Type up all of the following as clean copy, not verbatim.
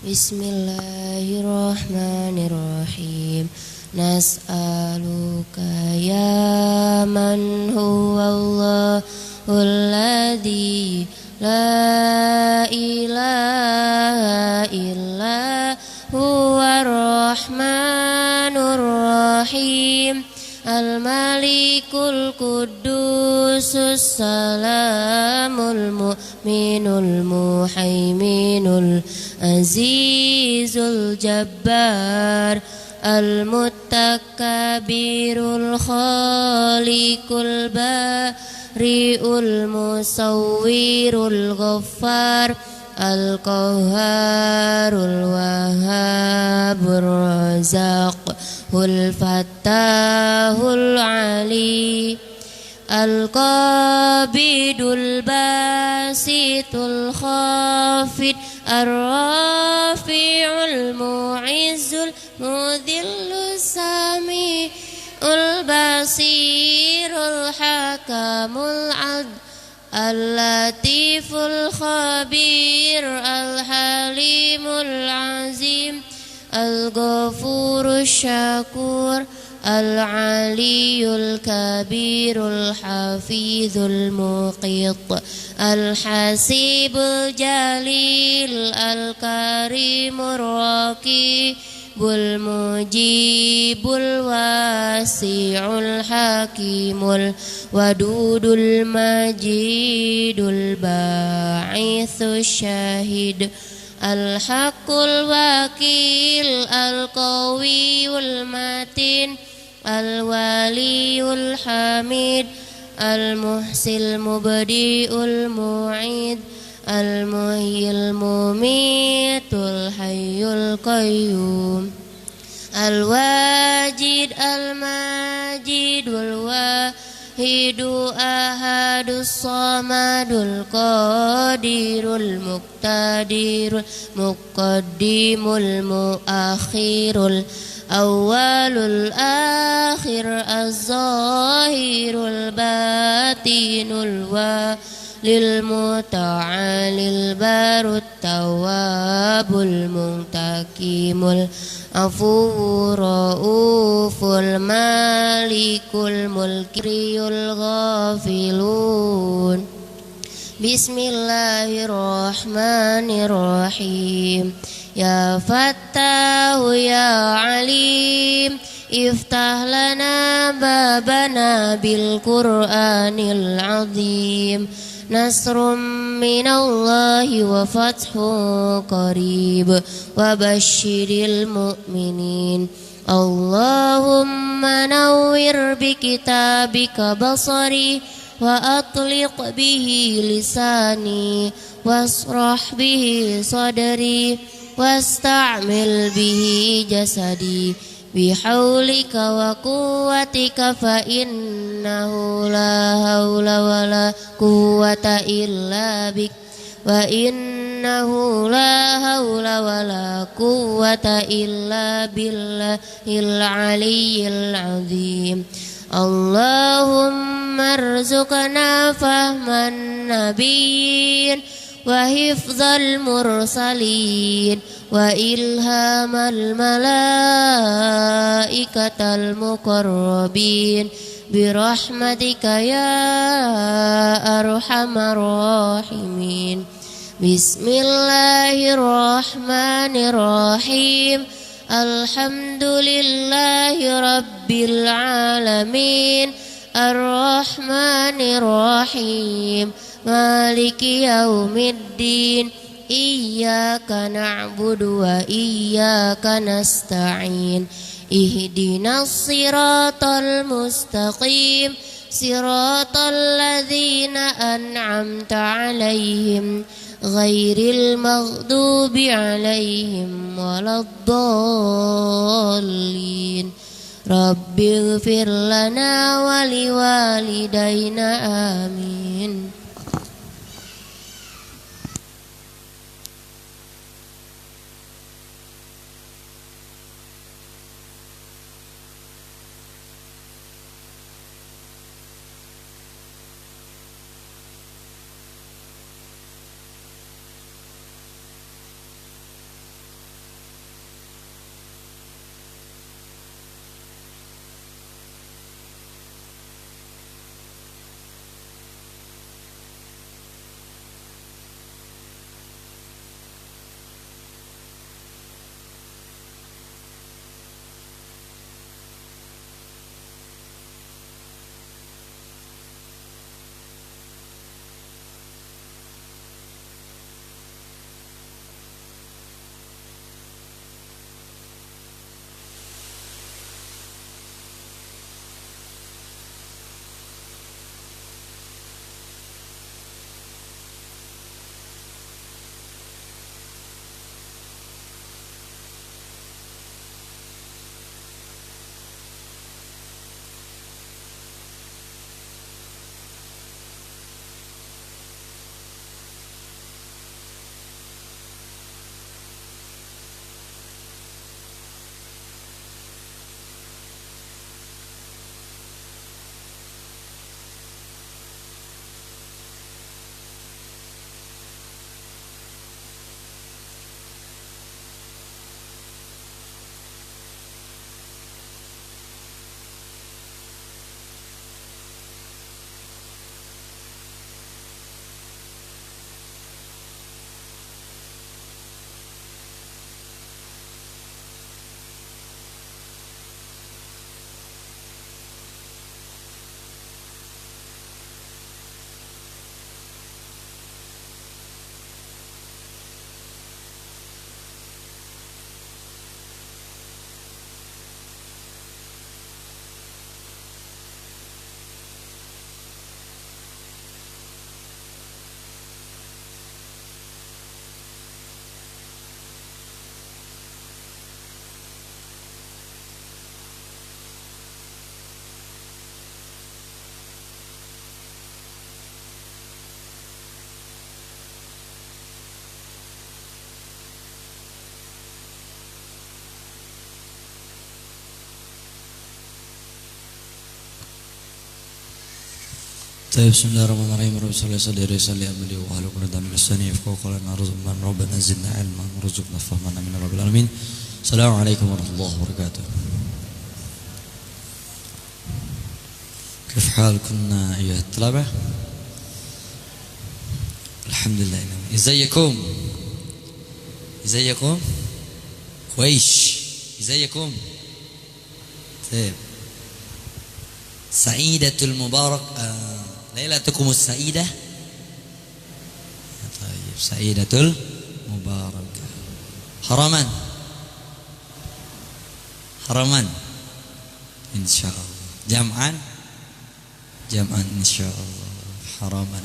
Bismillahirrahmanirrahim. Nas'aluka ya man huwa Allahul ladzi la ilaha illa huwa rahmanur rahim. Al-Malikul Qudusus Salamul Mu'minul Muhaiminul Azizul Jabbar Al-Muttakabirul Khaliqul Bari'ul Musawwirul Ghaffar Al-Qahharul Wahhabur Razaqul Fattahul Ali Al-Qabidul Basitul Khafid Ar-Rafi'ul Mu'izzul Mudhillus Sami'ul Basirul Hakamul Adl Al-Latiful Khabir Al-Halimul Azim Al-Ghafurus Syakur Al-Aliyul Kabirul Hafizul Muqit Al-Hasibul Jalil Al-Karimur Raqibul Mujibul Wasi'ul Hakimul Wadudul Majidul Ba'ithus Syahid Al-Haqqul Wakil Al-Qawiyul Matin Al-Waliyul Hamid Al-Muhsil Mubdi'ul Mu'id Al-Muhyil Mumitul Hayyul Qayyum Al-Wajid Al-Majidul Wahidu Ahadus Samadul Qadirul Muqtadirul Muqaddimul Muakhirul Awwalul Akhir Az-Zahirul Batinul Walil Muta'alil Barut Tawabul Muntakimul Afuwur Ra'uful Malikul Mulkiyul Ghafilun. Bismillahirrahmanirrahim. Ya Fattahu ya Alim, iftah lana babana bil Qur'anil azim. Nasrum minallahi wa fathun qarib wa basyiril mu'minin. Allahumma nawwir bi kitabika basari wa atliq bihi lisani wasrah bihi sadri wasta'mil bihi jasadi bihaulika wa quwwatika fa innahu la haula wa la quwwata illa bik wa innahu la haula wa la quwwata illa billahil aliyyil azim. Allahumma arzuqna fahman nabiyyin wa hifdzal mursalin wa ilhamal malaikatal muqarrabin birahmatika ya arhamar rahimin. Bismillahirrahmanirrahim. Alhamdulillahi rabbil alamin. Ar-Rahmanir Rahim. Maliki yaumiddin. Iyyaka na'budu wa iyyaka nasta'in. Ihdinas siratal mustaqim. Siratal ladzina an'amta 'alaihim ghairil maghdubi 'alaihim waladdallin. Rabbighfir lana wa liwalidayna amin. طيب بسم الله الرحمن الرحيم رب صل وسلم على أملي وأهل كل دم لساني يفقهوا قولنا رزقنا ربنا زدنا علما ورزقنا فهما من رب العالمين. السلام عليكم ورحمة الله وبركاته. كيف حالكم أيها الطلبة؟ الحمد لله. ازيكم؟ كويس. ازيكم؟ طيب سعيدة المبارك ليلتكم السعيدة. طيب سعيدة المباركة. حرما إن شاء الله. جمعا إن شاء الله. حرما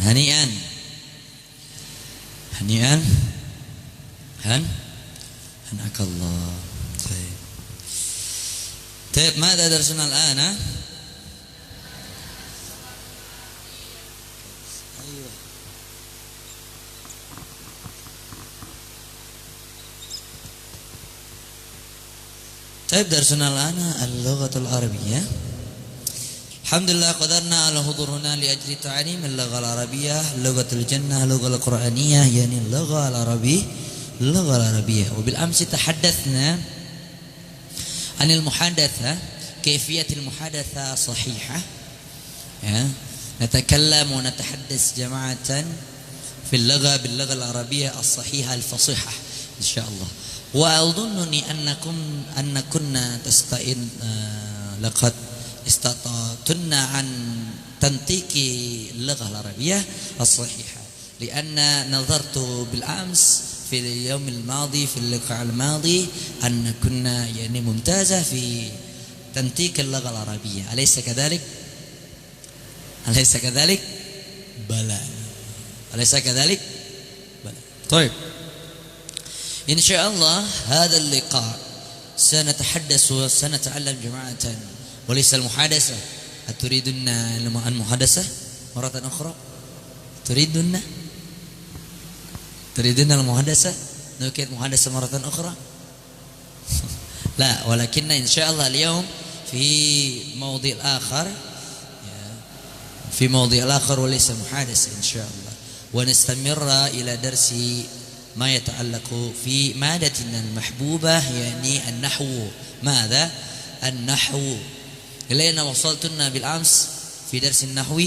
هنيئا هنأك الله. طيب ماذا درسنا الآن؟ طيب درسنا الآن اللغة العربية. الحمد لله قدرنا على حضورنا لأجل تعليم اللغة العربية، لغة الجنة، اللغة القرآنية، يعني اللغة العربية. وبالأمس تحدثنا عن المحادثة، كيفية المحادثة صحيحة. نتكلم ونتحدث جماعة في باللغة العربية الصحيحة الفصيحة إن شاء الله. وأظنني أنكن لقد استطعتن عن تنطيق اللغة العربية الصحيحة، لأن نظرت بالأمس في اليوم الماضي في اللقاء الماضي أن كنا يعني ممتازة في تنطيق اللغة العربية. أليس كذلك؟ بلى. أليس كذلك؟ بلى. طيب إن شاء الله هذا اللقاء سنتحدث وسنتعلم جماعة وليس المحادثة. أتريدون المحادثة مرة أخرى؟ تريدون المحادثة؟ نكيد محادثة مرة أخرى؟ لا، ولكن إن شاء الله اليوم في موضوع آخر وليس محادثة إن شاء الله. ونستمر إلى درس ما يتعلق في مادتنا المحبوبة، يعني النحو. ماذا؟ النحو. إلينا وصلتنا بالأمس في درس النحو.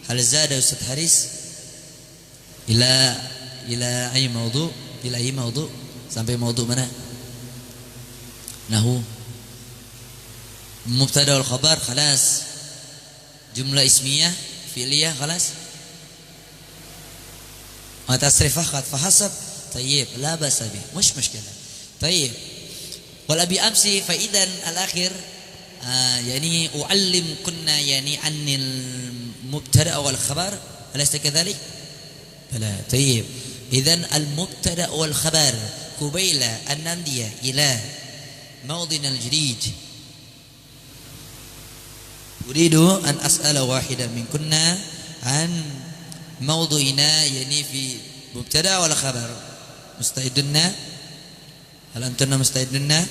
هل زاد أستاذ حارس؟ إلى أي موضوع؟ sampai موضوع mana؟ نحو مبتدأ والخبر خلاص. جملة اسمية فعلية خلاص. تصريف فقط فحسب. طيب لا بأس به، مش مشكلة. طيب ولا بأمس فإذا الأخير يعني أعلم كنا يعني عن المبتدأ والخبر، أليس كذلك؟ بلى. طيب إذن المبتدأ والخبر قبيل أن نمضي إلى موضوعنا الجديد أريد أن أسأل واحدا منكن عن موضوعنا، يعني في مبتدأ ولا خبر. مستعدون؟ هل أنتم مستعدون؟ إن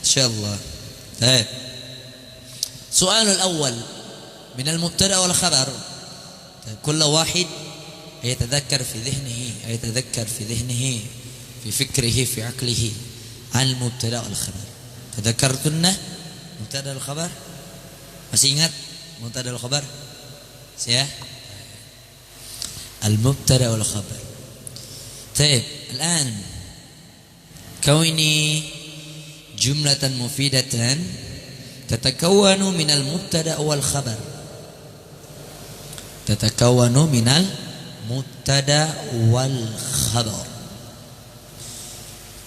شاء الله. طيب السؤال الأول من المبتدأ والخبر. طيب كل واحد يتذكر في ذهنه في فكره في عقله عن المبتدأ والخبر. تذكرتن مبتدأ والخبر؟ masih ingat mubtada wal khabar? Ya. المبتدأ والخبر. طيب الآن كوني جملة مفيدة تتكون من المبتدأ والخبر.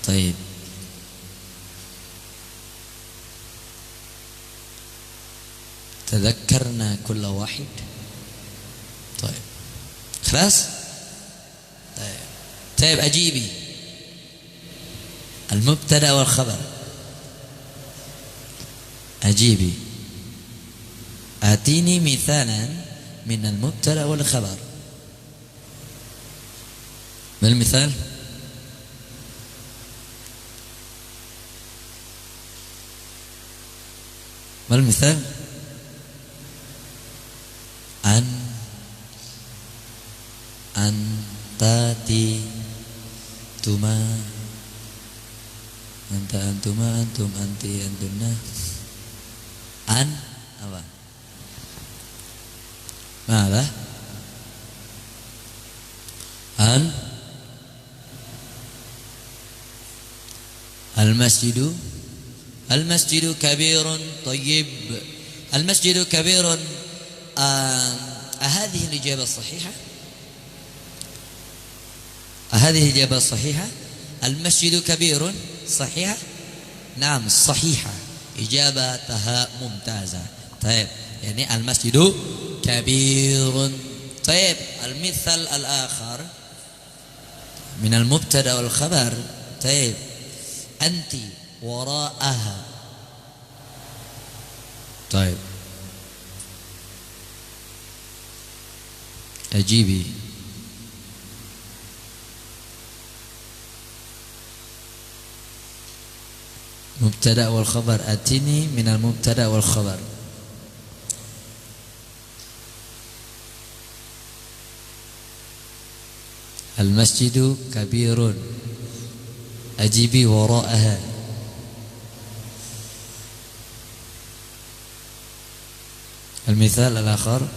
طيب تذكرنا كل واحد. طيب خلاص. طيب أجيبي المبتدأ والخبر. أجيبي آتيني مثالا من المبتدأ والخبر. ما المثال؟ ما المثال؟ أن antuma, anta antuma, antum anti antunna. An apa? Mana? An المسجد المسجد كبير طيب المسجد كبير هذه الإجابة الصحيحة هذه الإجابة الصحيحة المسجد كبير صحيحة نعم صحيحة إجابتها ممتازة طيب يعني المسجد كبير طيب المثال الآخر من المبتدأ والخبر طيب أنت وراءها طيب أجيبي مبتدأ والخبر أتني من المبتدأ والخبر المسجد كبير أجيبي وراءها المثال الآخر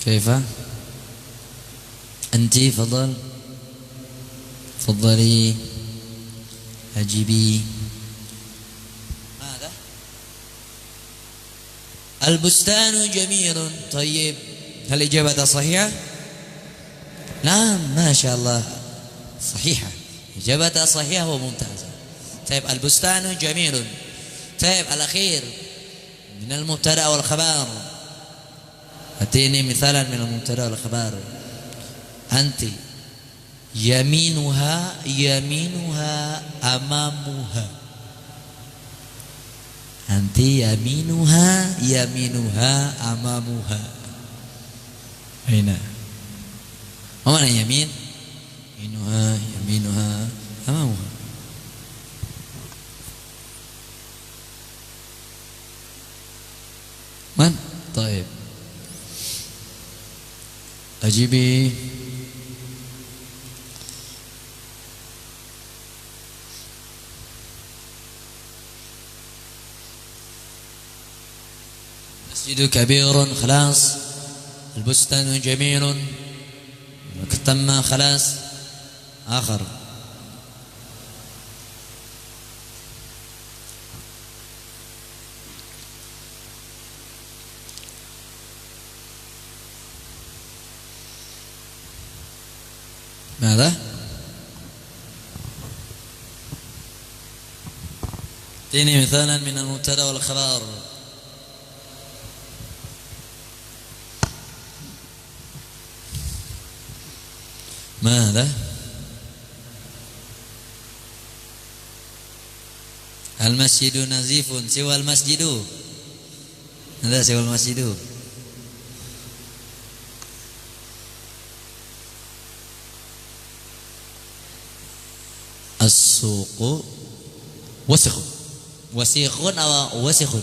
كيف أنت فضلي أجيبي ماذا البستان جميل طيب هل إجابة صحيحة نعم ما شاء الله صحيحة إجابة صحيحة وممتازة طيب البستان جميل طيب الأخير من المبتدأ والخبر أتيني مثالا من المبتدأ والخبر أنت يمينها أمامها أنت يمينها أمامها أين ما معنى يمين يمينها أمامها من طيب أجيبي مسجد كبير خلاص البستان جميل تم خلاص آخر ماذا اعطيني مثالا من المبتدا والخبر ماذا المسجد نظيف سوى المسجد ماذا سوى المسجد السوق وسخ وسيخ أو وسخ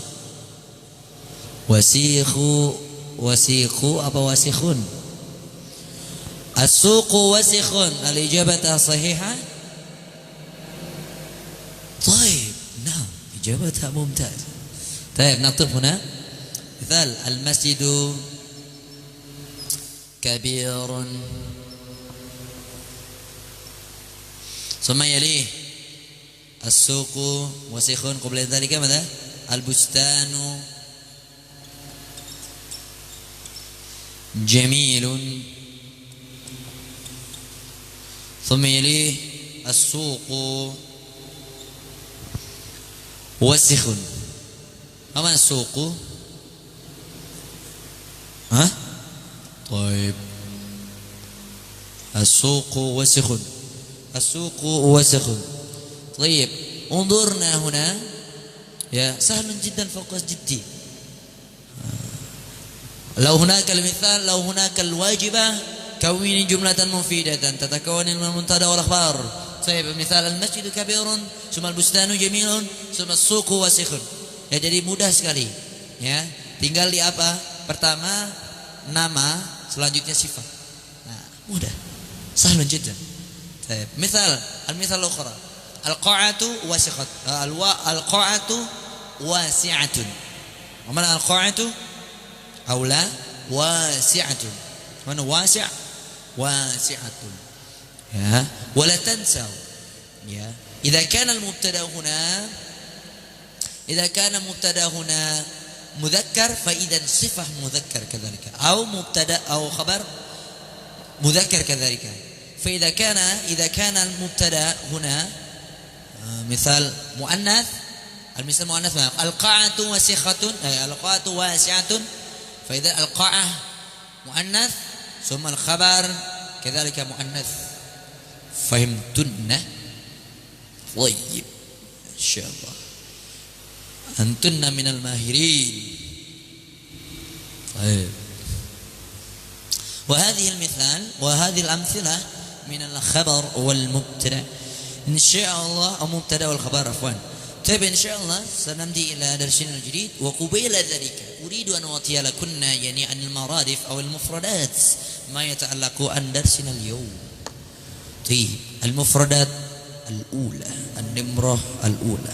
وسيخ apa wasikhun السوق وسخ الإجابة صحيحة طيب نعم إجابتها ممتازة طيب نكتب هنا مثال المسجد كبير ثم يليه السوق وسخ قبل ذلك ماذا البستان جميل ثم يليه السوق وسخ ما معنى السوق ها طيب السوق وسخ السوق وسخ طيب انظرنا هنا يا سهل جدا فوق جدي لو هناك المثال لو هناك الواجبة كوني جملة مفيدة تتكون من المبتدأ والأخبار طيب مثال المسجد كبير ثم البستان جميل ثم السوق وسخ ya jadi mudah sekali ya tinggal di apa pertama nama, selanjutnya sifat. Nah, mudah. Sahlun jiddan. Baik. Al-mithal ukhra. Al-qa'atu wasiqat. Al-qa'atu wasi'atun. Mana al-qa'atu? Aula wasi'atun. Mana wasi'? Wasi'atun. Ya, wala tansaw. Ya. إذا كان المبتدأ هنا مذكر فإذا صفة مذكر كذلك أو مبتدأ أو خبر مذكر كذلك. فإذا كان المبتدأ هنا مثال مؤنث، المثال مؤنث القاعة واسعة، القاعة واسعة، فإذا القاعة مؤنث ثم الخبر كذلك مؤنث. فهمتن؟ طيب إن شاء الله أنتن من الماهرين. طيب. وهذه الأمثلة من الخبر والمبتدأ إن شاء الله، أو مبتدأ والخبر عفوا. طيب إن شاء الله سنمضي إلى درسنا الجديد. وقبيل ذلك أريد أن أعطي لكن يعني عن المرادف أو المفردات ما يتعلق عن درسنا اليوم. طيب المفردات الأولى، النمرة الأولى.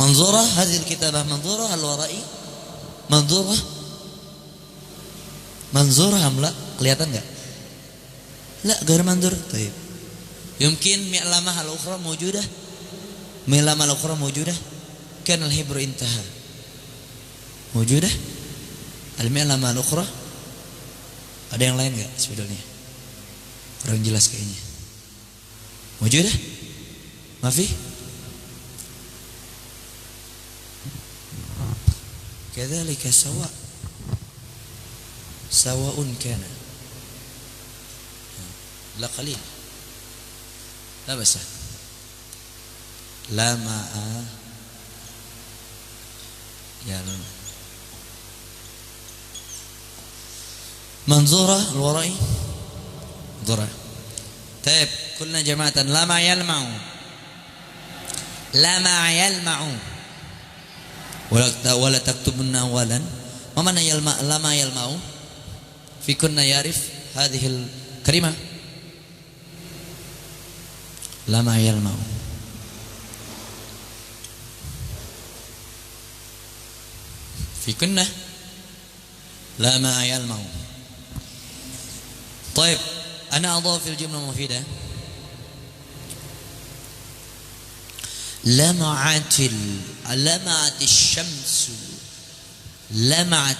منظورة، هذه الكتابة منظورة الورائي، منظورة أم لا؟ kelihatan enggak؟ لا غير منظور. طيب يمكن معلمة الأخرى موجودة، معلمة الأخرى موجودة، كان الحبر انتهى موجودة المعلمة الأخرى. Ada yang lain enggak sebetulnya? Kurang jelas kayaknya. موجودة؟ ما في؟ كذلك سواء كان لا قليل لا بس لا مع يا منظورة الورائي منظورة. طيب كلنا جماعة لا مع يلمع ولا تكتبن أولا. ما معنى يلمع؟ لما يلمع في كنا يعرف هذه الكلمة لما يلمع. في كنا لما يلمع. طيب أنا أضاف في الجملة المفيدة لمعت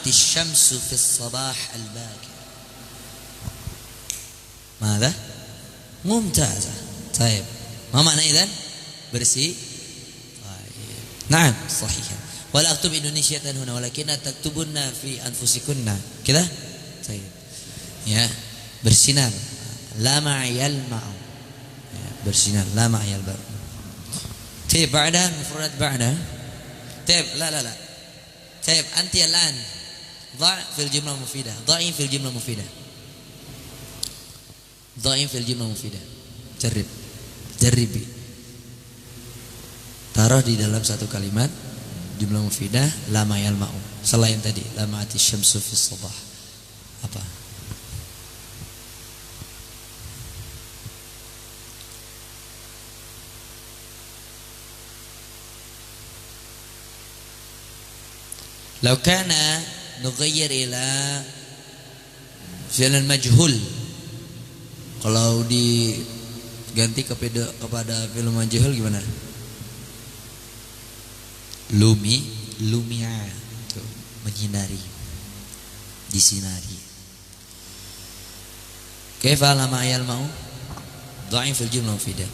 الشمس في الصباح الباكر. ماذا؟ ممتازة. طيب ما معنى إذن؟ برسي. طيب نعم صحيح. ولا أكتب إندونيسيا هنا ولكن تكتبون في أنفسكن كذا. طيب ya bersinar. لمع يلمع bersinar. لمع يلمع. طيب بعدها المفردات بعدها. طيب لا طيب أنت الآن ضع في الجملة المفيدة. ضعي في الجملة المفيدة. Jarribi. Taruh di dalam satu kalimat jumlah mufidah lama yalma'u. Selain tadi lama'ati syamsu fis sabah. Apa? لو كان نغير إلى فعل majhul, kalau diganti kepada fi'il majhul gimana? Lumia itu menyinari, disinari. Kaifa lama yalma'u? Dhaif fil jumlah mufidah.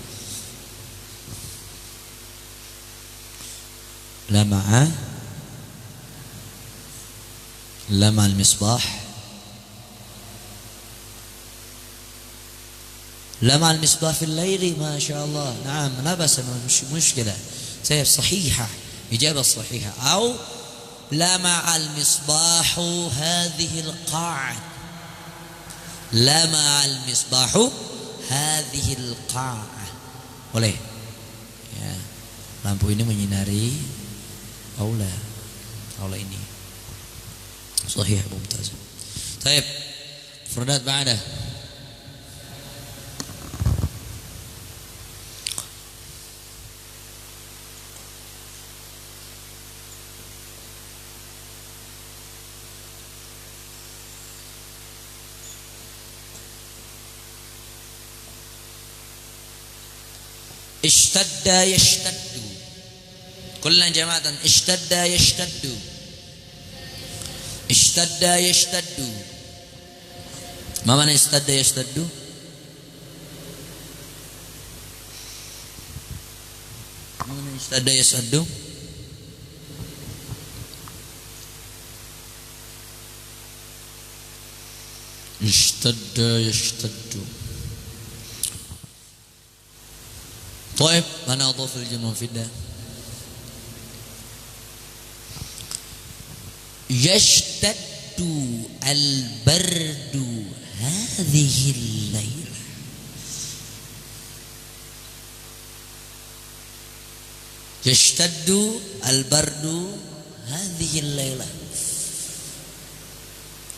لمع المصباح. لمع المصباح في الليل ما شاء الله. نعم لا بأس، مش مشكلة. صحيحة، إجابة صحيحة. أو lama al-misbahu hadhil qa'ah. Lama al-misbahu hadhil qa'ah. Boleh. Ya. Lampu ini menyinari aula ini. Sahih mumtaz. Baik. Mufradat ba'da. Ishtadda yashtaddu. Kullan jama'atan ishtadda yashtaddu. Ishtadda yashtaddu. Ma mana ishtadda yashtaddu? Ma mana ishtadda yashtaddu? Ishtadda yashtaddu. طيب أنا أضاف الجمع في ده. يشتد البرد هذه الليلة. يشتد البرد هذه الليلة.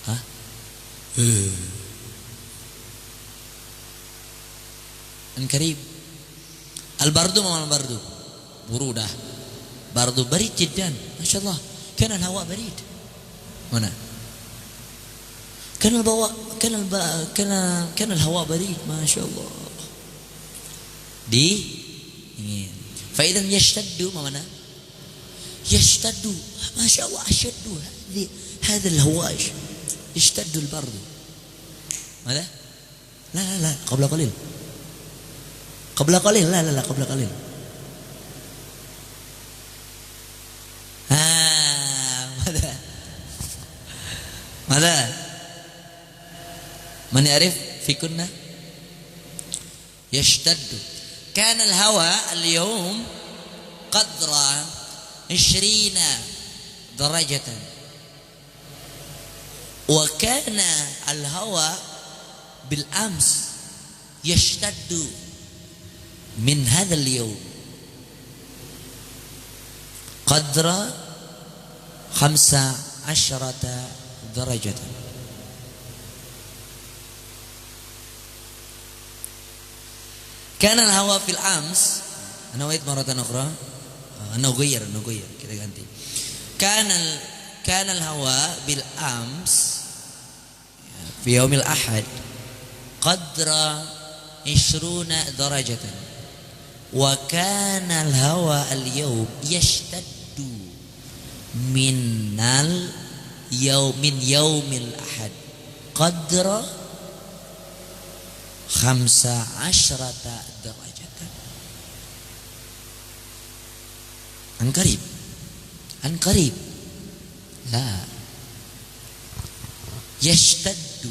ها؟ قريب. البرد ما البرد؟ برودة. برد بريد جدا ما شاء الله. كان الهواء بريد هنا. كان الهواء بريد ما شاء الله. فإذا يشتد ما معنى؟ يشتد ما شاء الله أشد هذا الهواء يشتد البرد. ماذا؟ لا قبل قليل. قبل قليل لا قبل قليل. ماذا؟ من يعرف في كنا؟ يشتد. كان الهواء اليوم قدر 20 درجة، وكان الهواء بالأمس يشتد من هذا اليوم قدر 15 درجة. كان الهواء في الأمس، أنا أعيد مرة أخرى، أنا أغير كده ganti. كان الهواء بالأمس في يوم الأحد قدر 20 درجة، وكان الهواء اليوم يشتد من يوم الأحد قدر 15 درجة. عن قريب لا يشتد.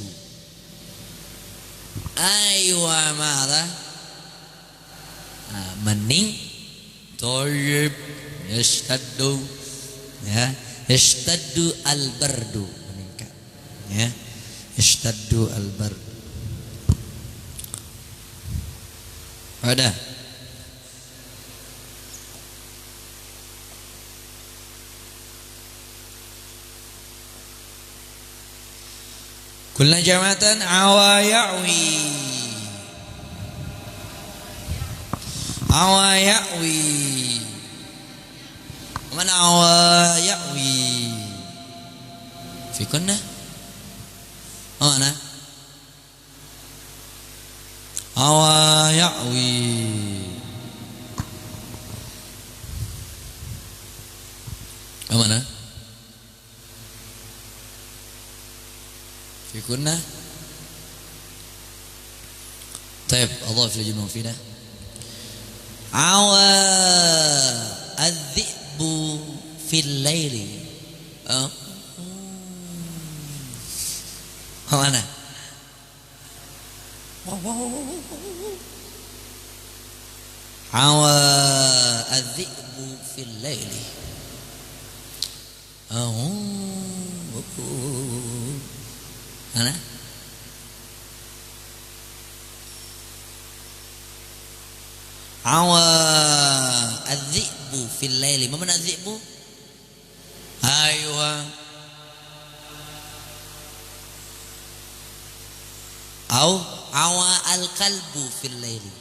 أيوة ماذا؟ مning طيب يشتد ya. Yashtaddu al-bardu, meningkat ya. Yashtaddu al-bardu. Ada. Kulna jamatan awa ya'wi. Mana awa ya'wi? Fi kunna? Mana? Awa ya'wi. Mana? Fi kunna? طيب أضاف لجنون فينا. Awa الذئب في الليل. Mana? Awa الذئب في الليل. Mana? Awa adh-dhi'bu fil laili. Ma mana adh-dhi'bu? Aywa. Au awa al-qalbu fil laili.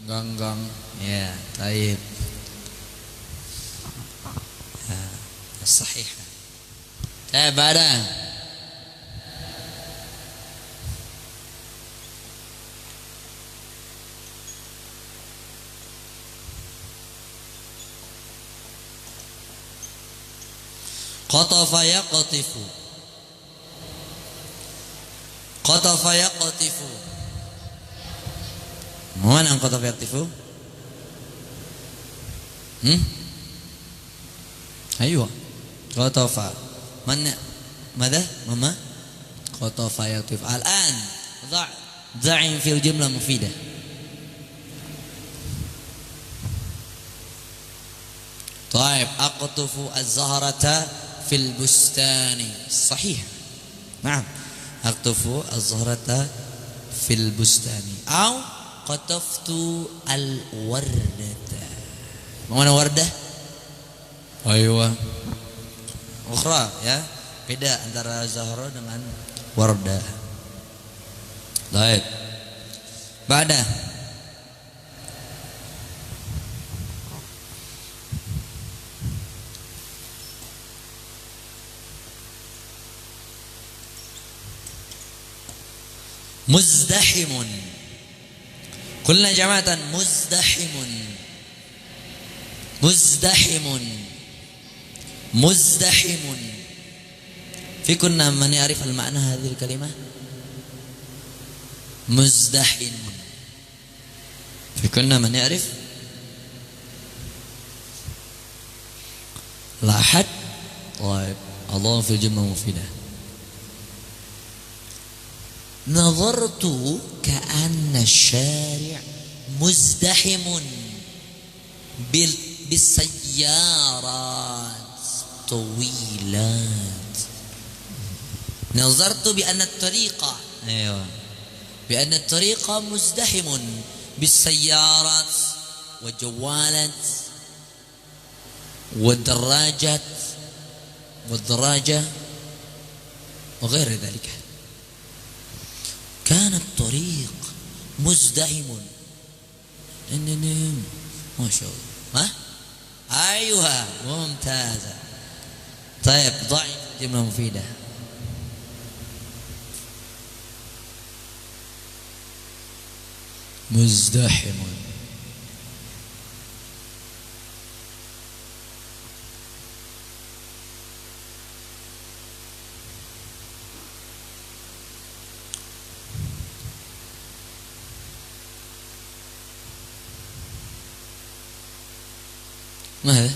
Ganggang. Ya, taib. Sahih. Tabada. Qatafa yaqtifu. Qatafa yaqtifu. Mana qatafa yaqtifu? Aywa. Qatafa. Mana? Mada? Mama? Qatafa yaqtifu. Al-an dha'in fil jumlah mufidah. طيب أقطف الزهرة في البستان صحيح نعم أقطف الزهرة في البستان أو قطفت الوردة mana wardah? Aywa ukhra ya beda antara zahra dengan wardah. Baik ba'da muzdahimun. Qulna jama'atan muzdahimun. Muzdahimun. Muzdahimun. Fi kunna man ya'rif al-ma'na hadhihi al-kalimah? Muzdahimun. Fi kunna man ya'rif? La had. Taib. Allah fil jumlah mufidah. نظرت كأن الشارع مزدحم بالسيارات طويلات. نظرت بأن الطريق بأن الطريق مزدحم بالسيارات والجوالات والدراجات والدراجة وغير ذلك. كان الطريق مزدحم. ما شاء الله. ها؟ أيوة ممتازة. طيب ضع جملة مفيدة. مزدحم. ما هذا؟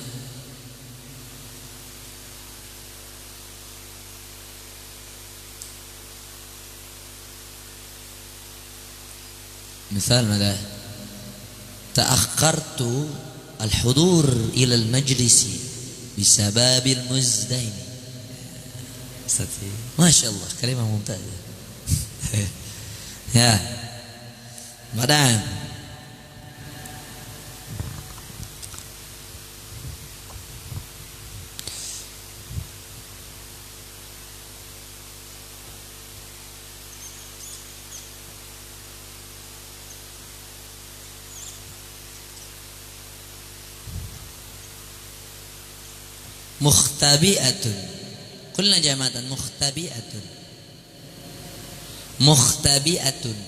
مثال ماذا؟ تأخرت الحضور إلى المجلس بسبب المزدحم. ما شاء الله كلمة ممتازة. يا بعدين mukhtabi'atun. Qulna jama'atan mukhtabi'atun. Mukhtabi'atun.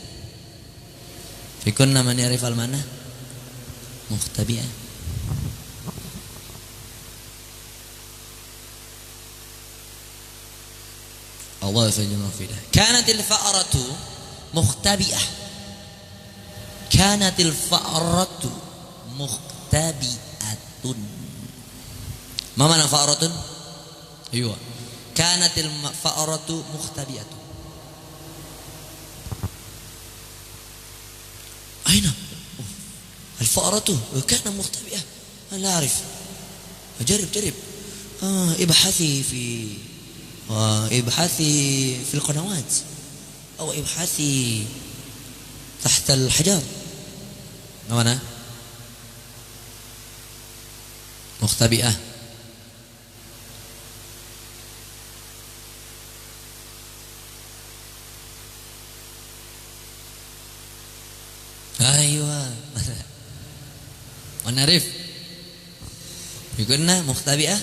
Fi kunna man ya'rif al-ma'na? Mukhtabi'ah. Allah yafajjuna fidah. Kanatil fa'ratu mukhtabi'ah. Kanatil fa'ratu mukhtabi'atun. ما معنى فأرة؟ أيوة كانت الفأرة مختبئة. أين الفأرة كان مختبئة؟ لا أعرف. جرب ابحثي في القنوات أو ابحثي تحت الحجار. mana mukhtabi'ah. أيوة ونعرف يقولنا مختبئة.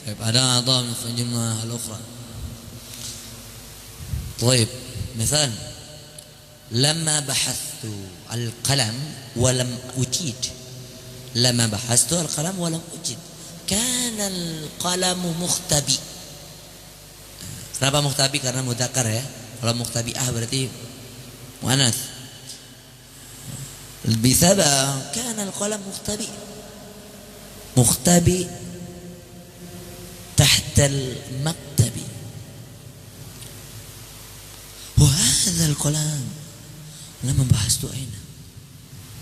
طيب ada أعضاء من الجملة الأخرى. طيب مثال لما بحثت القلم ولم أجد. لما بحثت القلم ولم أجد كان القلم مختبئ. Kenapa mukhtabi? Karena mudzakkar ya. Kalau mukhtabi'ah berarti muannats. بسبب كان القلم مختبئ تحت المكتب. وهذا القلم لما بحثت أين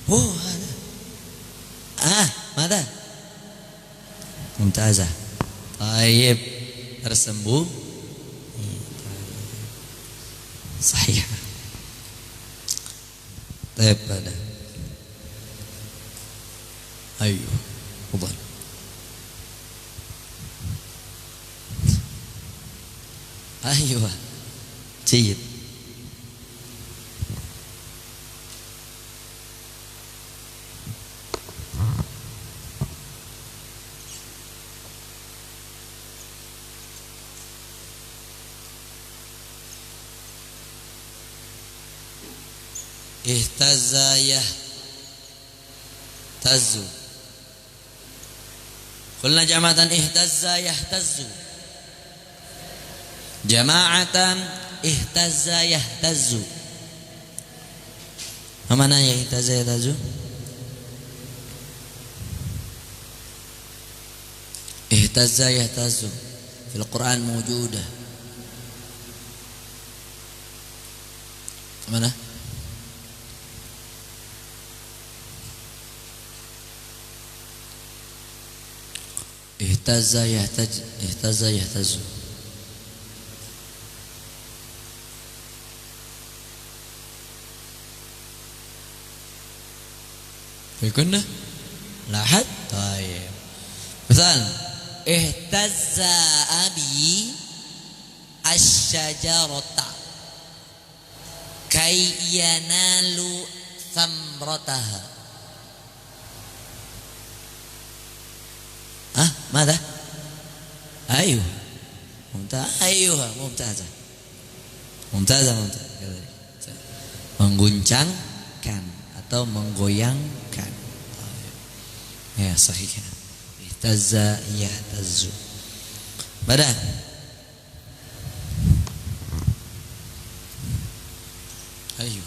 هو هذا ماذا ممتازة. طيب tersambung صحيح. طيب هذا أيوه تفضل. أيوه جيد. اهتز يهتز. قلنا جماعة اهتز يهتز. جماعة اهتز يهتز. ما معنى اهتز يهتز؟ اهتز يهتز في القرآن موجودة. mana اهتز يهتز. يكون لاحظ. طيب مثال اهتز أبي الشجرة كي ينالوا ثمرتها. ماذا؟ أيوه ممتاز. أيوه ممتازة. Mengguncangkan atau menggoyangkan. Ya sahih. Ihtazza yahtazzu. Badan. Ayo.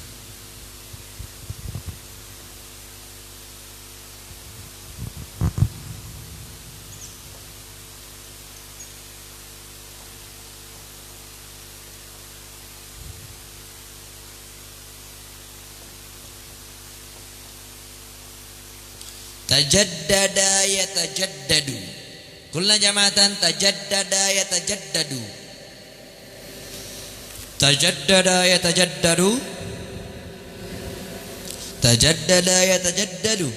Tajaddada yatajaddadu. Qulna jama'atan tajaddada yatajaddadu. Tajaddada yatajaddadu. Tajaddada yatajaddadu.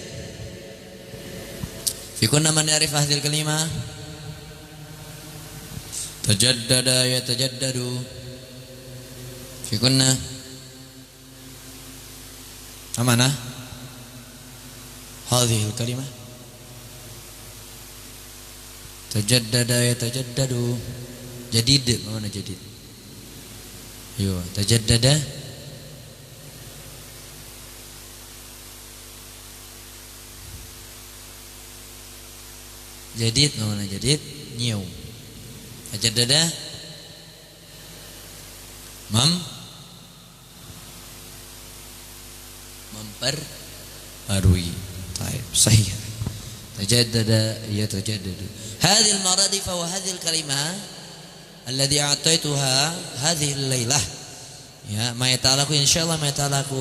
Fi kunna man ya'rif hadhil kalimah. Tajaddada yatajaddadu. Fi kunna amanah هذه الكلمة تجدد يتجدد. جديد ما معنى جديد؟ أيوة تجدد جديد ما معنى جديد؟ new. تجدد memperbarui. طيب صحيح. تجدد يتجدد. هذه المرادف وهذه الكلمة الذي أعطيتها هذه الليلة يا ما يتعلق إن شاء الله ما يتعلق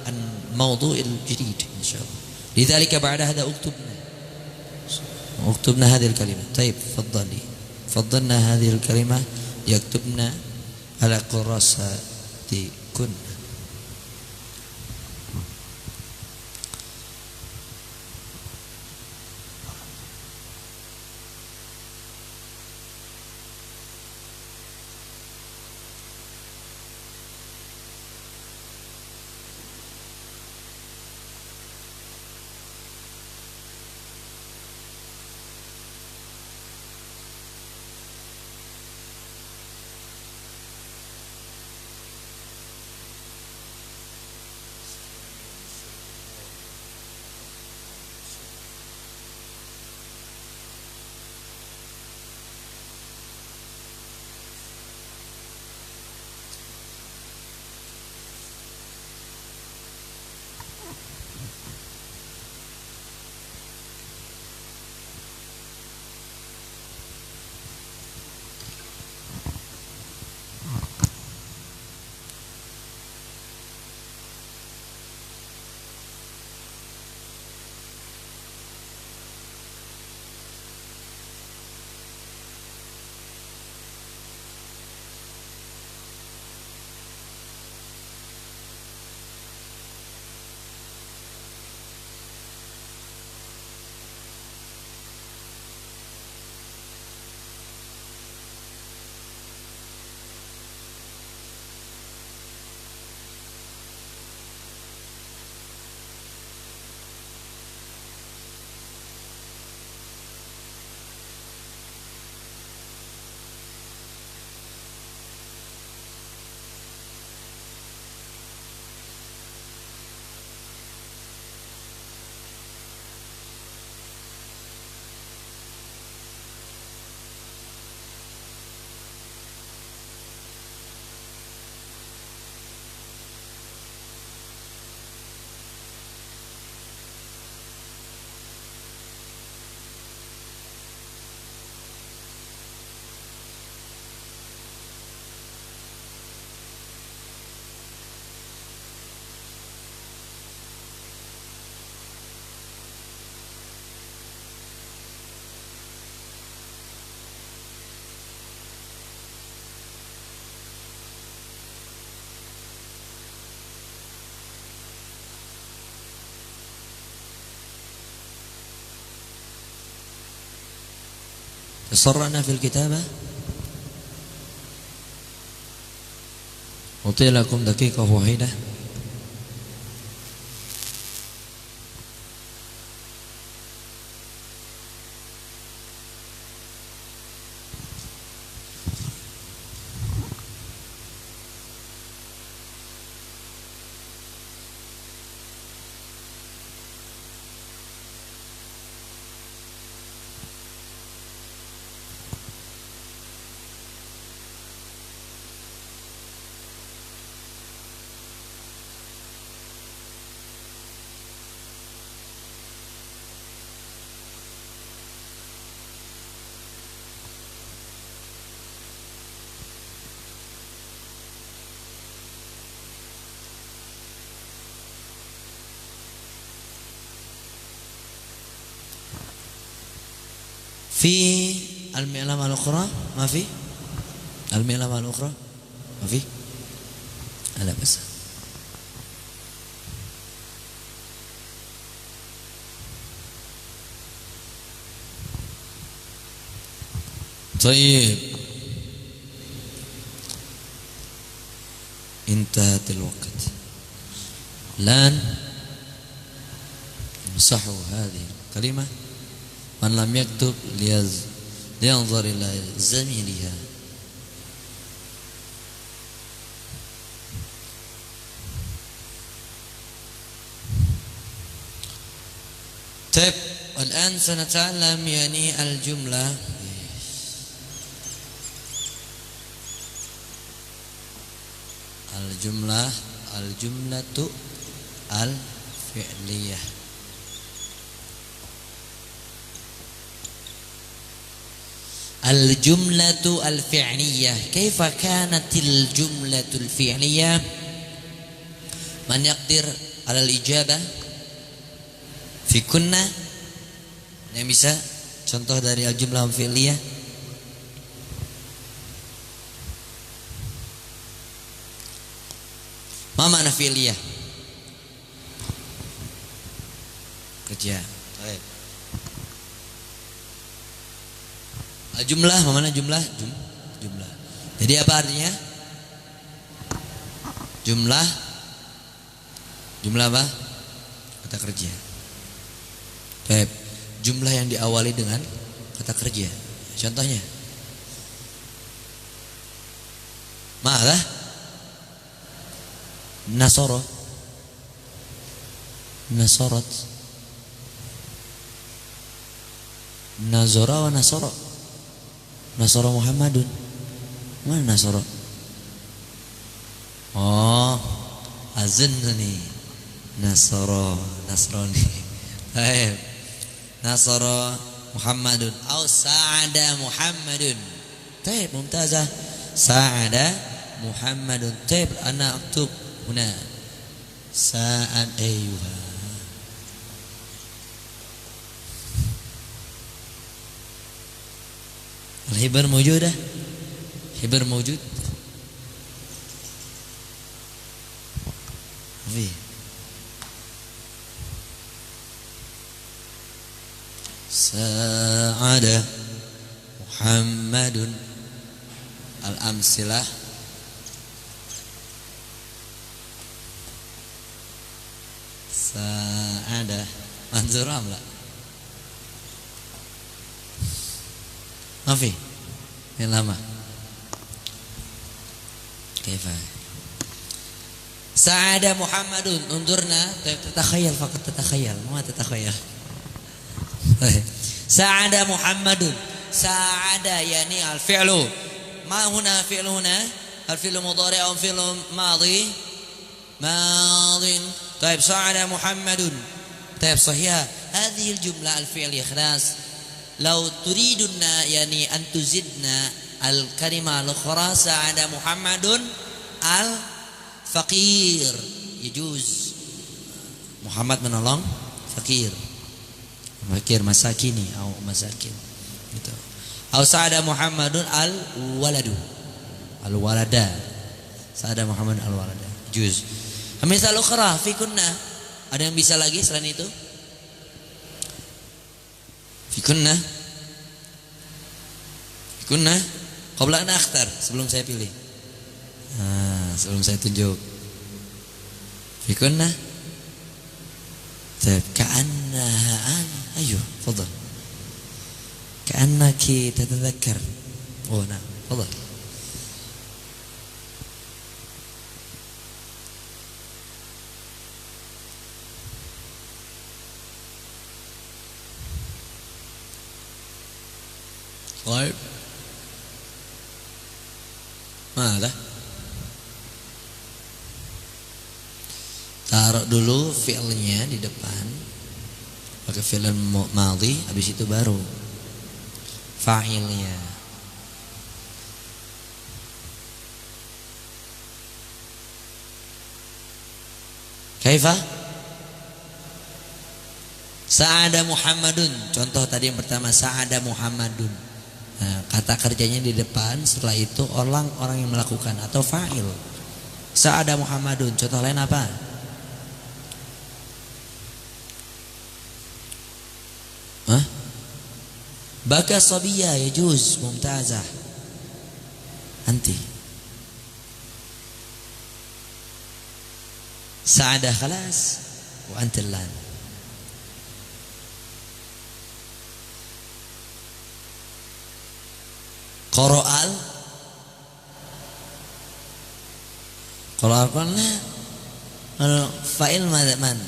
عن موضوع الجديد إن شاء الله. لذلك بعد هذا اكتب اكتبنا هذه الكلمة. طيب تفضلي، فضلنا هذه الكلمة يكتبنا على كراساتكن. تسرعنا في الكتابة. أعطي لكم دقيقة واحدة. في المعلمة الأخرى ما في؟ المعلمة الأخرى ما في؟ لا بس. طيب انتهت الوقت. الآن امسحوا هذه الكلمة. من لم يكتب لينظر إلى زميلها. طيب الآن سنتعلم يعني الجملة. الجملة الفعلية. الجملة الفعلية. كيف كانت الجملة الفعلية؟ من يقدر على الإجابة في كنا؟ Yang bisa contoh dari al-jumlah fi'liyah. Ma makna fi'liyah? Kerja. Baik. Al-jumlah, mana jumlah? Jumlah. Jadi apa artinya? Jumlah apa? Kata kerja. Baik. Jumlah yang diawali dengan kata kerja. Contohnya. Ma'ala? Nasoro. Nasorot. Nazora wa nasoro. Nasoro Muhammadun. Mana nasoro? Oh, azan nih. Nasoro, Nasrani. Baik. Nasoro Muhammadun au sa'ada Muhammadun. Baik, mumtazah. Sa'ada Muhammadun. Baik, ana aktub huna. Sa'ad ayyuha. Al-hibar mawjudah. Hibar mawjud. Fi. Sa'ada Muhammadun. Al-amsilah. Sa'ada manzuram lah. Mafi. Yang lama. Kaifa? Sa'ada Muhammadun. Unzurna, tatakhayal faqat tatakhayal. Ma tatakhayal. Sa'ada Muhammadun. Sa'ada yani al-fi'lu. Ma huna fi'lu huna? Al-fi'lu mudhari' aw fi'lu madhi? Madhin. طيب سعد محمد. طيب صحيح هذه الجملة الفعلية خلاص. لو تريدن يعني أن تزدنا الكلمة الأخرى سعد محمد الفقير يجوز. محمد menolong fakir. Fakir masakini atau masakin gitu. Atau sa'ada Muhammadun al-waladu. Al-walada. Sa'ada Muhammad al-walada. Juz. Misal ukhra fi kunna. Ada yang bisa lagi selain itu? Fi kunna. Fi kunna. Qabla an akhtar, sebelum saya pilih. Sebelum saya tunjuk. Fi kunna. طيب كأنها أيوه تفضل. كأنك تتذكر. نعم تفضل. طيب ماذا؟ Taruh dulu fi'ilnya di depan, pakai fi'il madhi, habis itu baru fa'ilnya. Kaifa? Sa'ada Muhammadun. Contoh tadi yang pertama Sa'ada Muhammadun. Nah, kata kerjanya di depan, setelah itu orang yang melakukan atau fa'il. Sa'ada Muhammadun. Contoh lain apa? Baka sabiyya yajuz mumtazah. Anti Sa'ada khalas wa anta lan. Qara'al Qur'an la fa'il man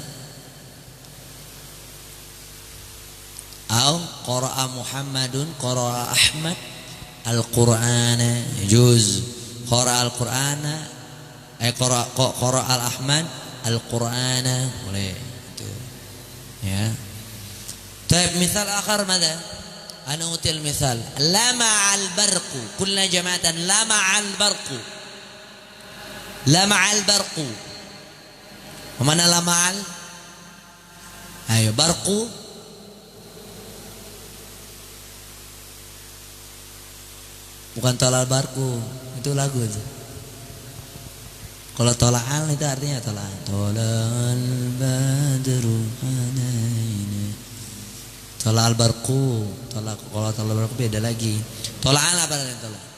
أو قرأ محمد قرأ أحمد القرآن يجوز. قرأ القرآن أي قرأ الأحمد القرآن boleh itu ya. طيب مثال آخر ماذا؟ أنا أوتي المثال لمع البرق. كلنا جماعة لمع البرق. لمع البرق. ومن لمع أيوه برق Bukan tolal barku, itu lagu itu. Kalau tola'al itu artinya tola'al badru alaina. Tola'al barku, kalau tola'al barku beda lagi. Tola'al apa artinya tola'al?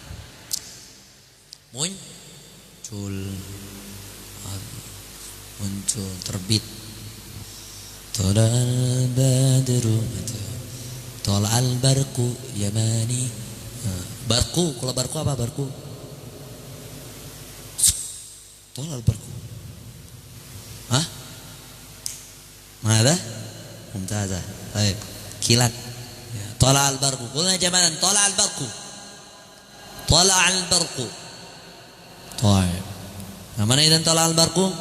Muncul terbit. Tola'al badru, tola'al barku yamani. Barku, kalau barku apa barku? Tolal barku. Hah? Mana? Mumtazah. Baik. Kilat. Tolal barku. Qulna jama'an tolal barku. Tolal barku. Baik. Nah, mana idan tolal barku?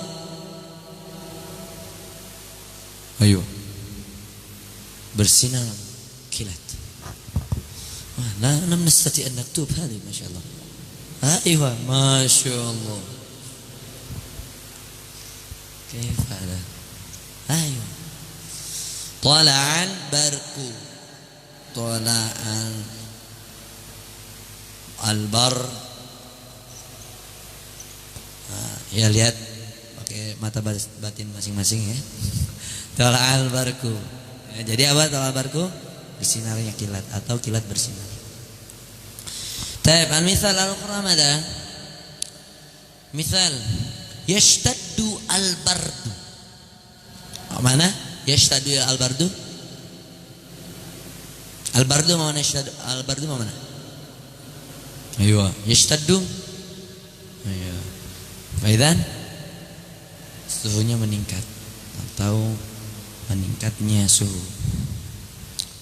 Ayo. Bersinar kilat. لا لم نستطيع أن نكتب هذه ما شاء الله. أيوة ما شاء الله. كيف هذا؟ أيوة. طلع البرق. طلع البر. Ya lihat pakai mata batin masing-masing ya. Tola'al barku. Ya, jadi apa tola'al barku? Bersinarnya kilat atau kilat bersinar. Taib, al-mithal al-ukhra mada? Mithal yashtaddu al-bardu. Mana? Yashtaddu al-bardu? Al-bardu mana yashtaddu? Al-bardu mana? Aywa, yashtaddu. Aywa. Faidan suhunya meningkat atau meningkatnya suhu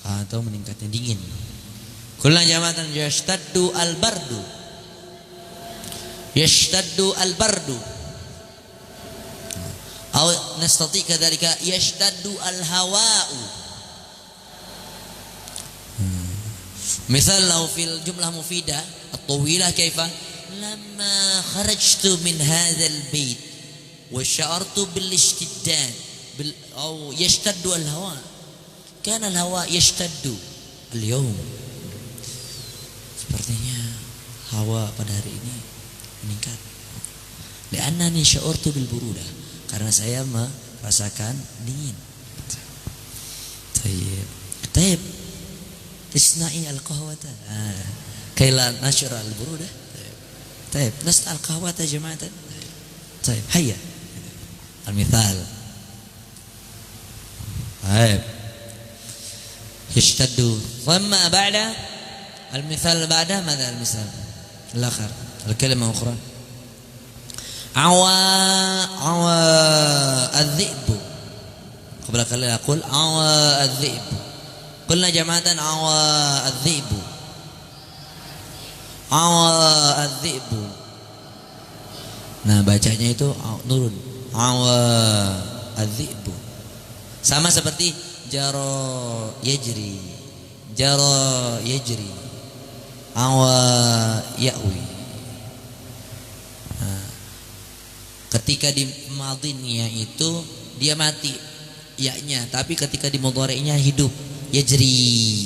atau meningkatnya dingin. Kulna jamatan yashtaddu al-bardu. Yashtaddu al-bardu. Aw nastati kadzalika yashtaddu al-hawa'u. Misal law fil jumlah mufidah at-tawilah kaifa lamma kharajtu min hadzal bait wa sya'artu bil ishtidad bil aw yashtaddu al-hawa'. Kana al-hawa yashtaddu al-yawm. Sepertinya hawa pada hari ini meningkat. Li'annani sya'urtu bil burudah, karena saya merasakan dingin. Tayyib. Isna'i al-qahwata. Kaila nashra al-burudah. Tayyib. Nas'a al-qahwata jama'atan. Tayyib. Hayya. Al-mithal. Tayyib. يشتد ثم بعد المثال بعده ماذا المثال الآخر الكلمة أخرى عوى الذئب قبل قليل أقول عوى الذئب قلنا جماعة عوى الذئب عوى الذئب. Nah bacanya itu nurun awa adz-dzi'bu, sama seperti jaro yajri awa ya'wi. Nah, ketika di madinnya itu dia mati ya-nya, tapi ketika di mudhari'nya hidup yajri,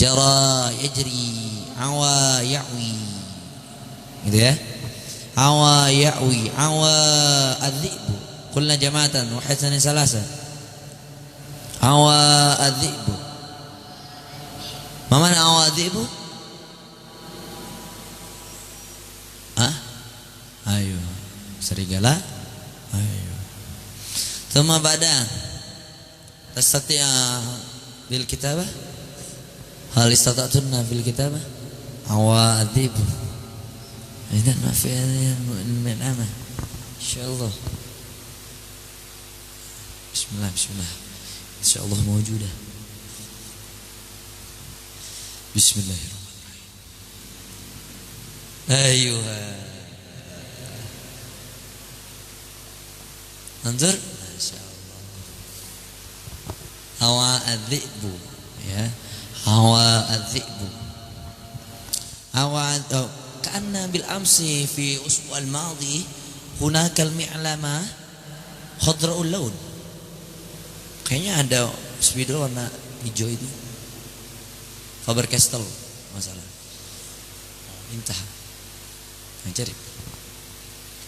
jara yajri awa ya'wi, gitu ya. Awa ya'wi awa adz-dzi'bu qulna jama'atan wahidatan salasa. Awa adz-dzi'bu, ma mana awa adz-dzi'bu? Ayo serigala. Ayo thumma ba'da tastati'a bil kitabah, hal istata'tunna bil kitabah awa adz-dzi'bu. Idan ma fi min amal insyaallah. Bismillah bismillah insyaallah mawjudah. Bismillahirrahmanirrahim. Ayuha anzur masyaallah. Hawa adz-dzi'bu ya, hawa adz-dzi'bu hawa karena bil amsi fi usbu' al-madi hunaka al-mi'lama khadra'ul laun. Kayaknya ada spidol warna hijau itu, Faber Castell masalah. Intah. Nah, cari.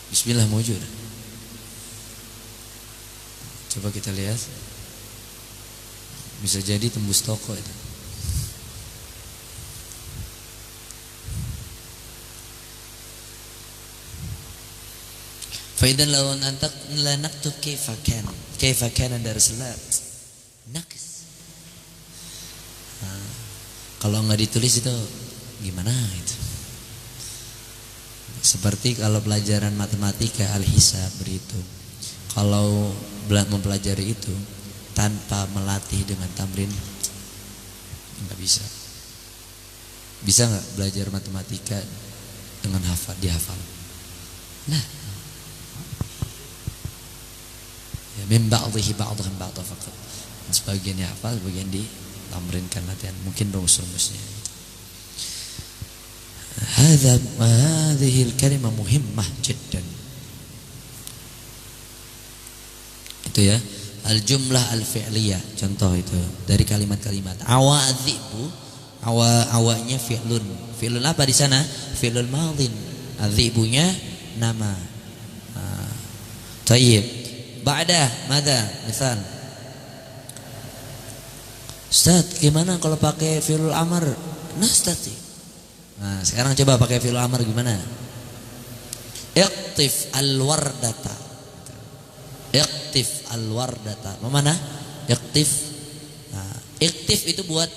Bismillah mujur. Coba kita lihat. Bisa jadi tembus toko itu. Faidan lawan antak la naktub kaifa kana darsalat naqis. Kalau nggak ditulis itu gimana itu? Seperti kalau pelajaran matematika al-hisab berhitung. Kalau mempelajari itu tanpa melatih dengan tamrin nggak bisa. Bisa nggak belajar matematika dengan dihafal? Nah, ya min ba'dhihi ba'dhan ba'dha faqat. Sebagian dihafal, sebagian ditamrinkan latihan. Mungkin rumus-rumusnya. Hadhihi al-kalimah muhimmah jiddan. Itu ya, al-jumlah al-fi'liyah. Contoh itu dari kalimat-kalimat. Awadhibu, awanya fi'lun. Fi'lun apa di sana? Fi'lul madhin. Adhibunya nama. Tayyib. Ba'da mada? Misal. Ustaz, gimana kalau pakai fi'lul amr? Nastati. Nah, sekarang coba pakai fi'lul amr gimana? Iqtif al-wardata. Iqtif al-wardata. Mana? Iqtif. Nah, iqtif itu buat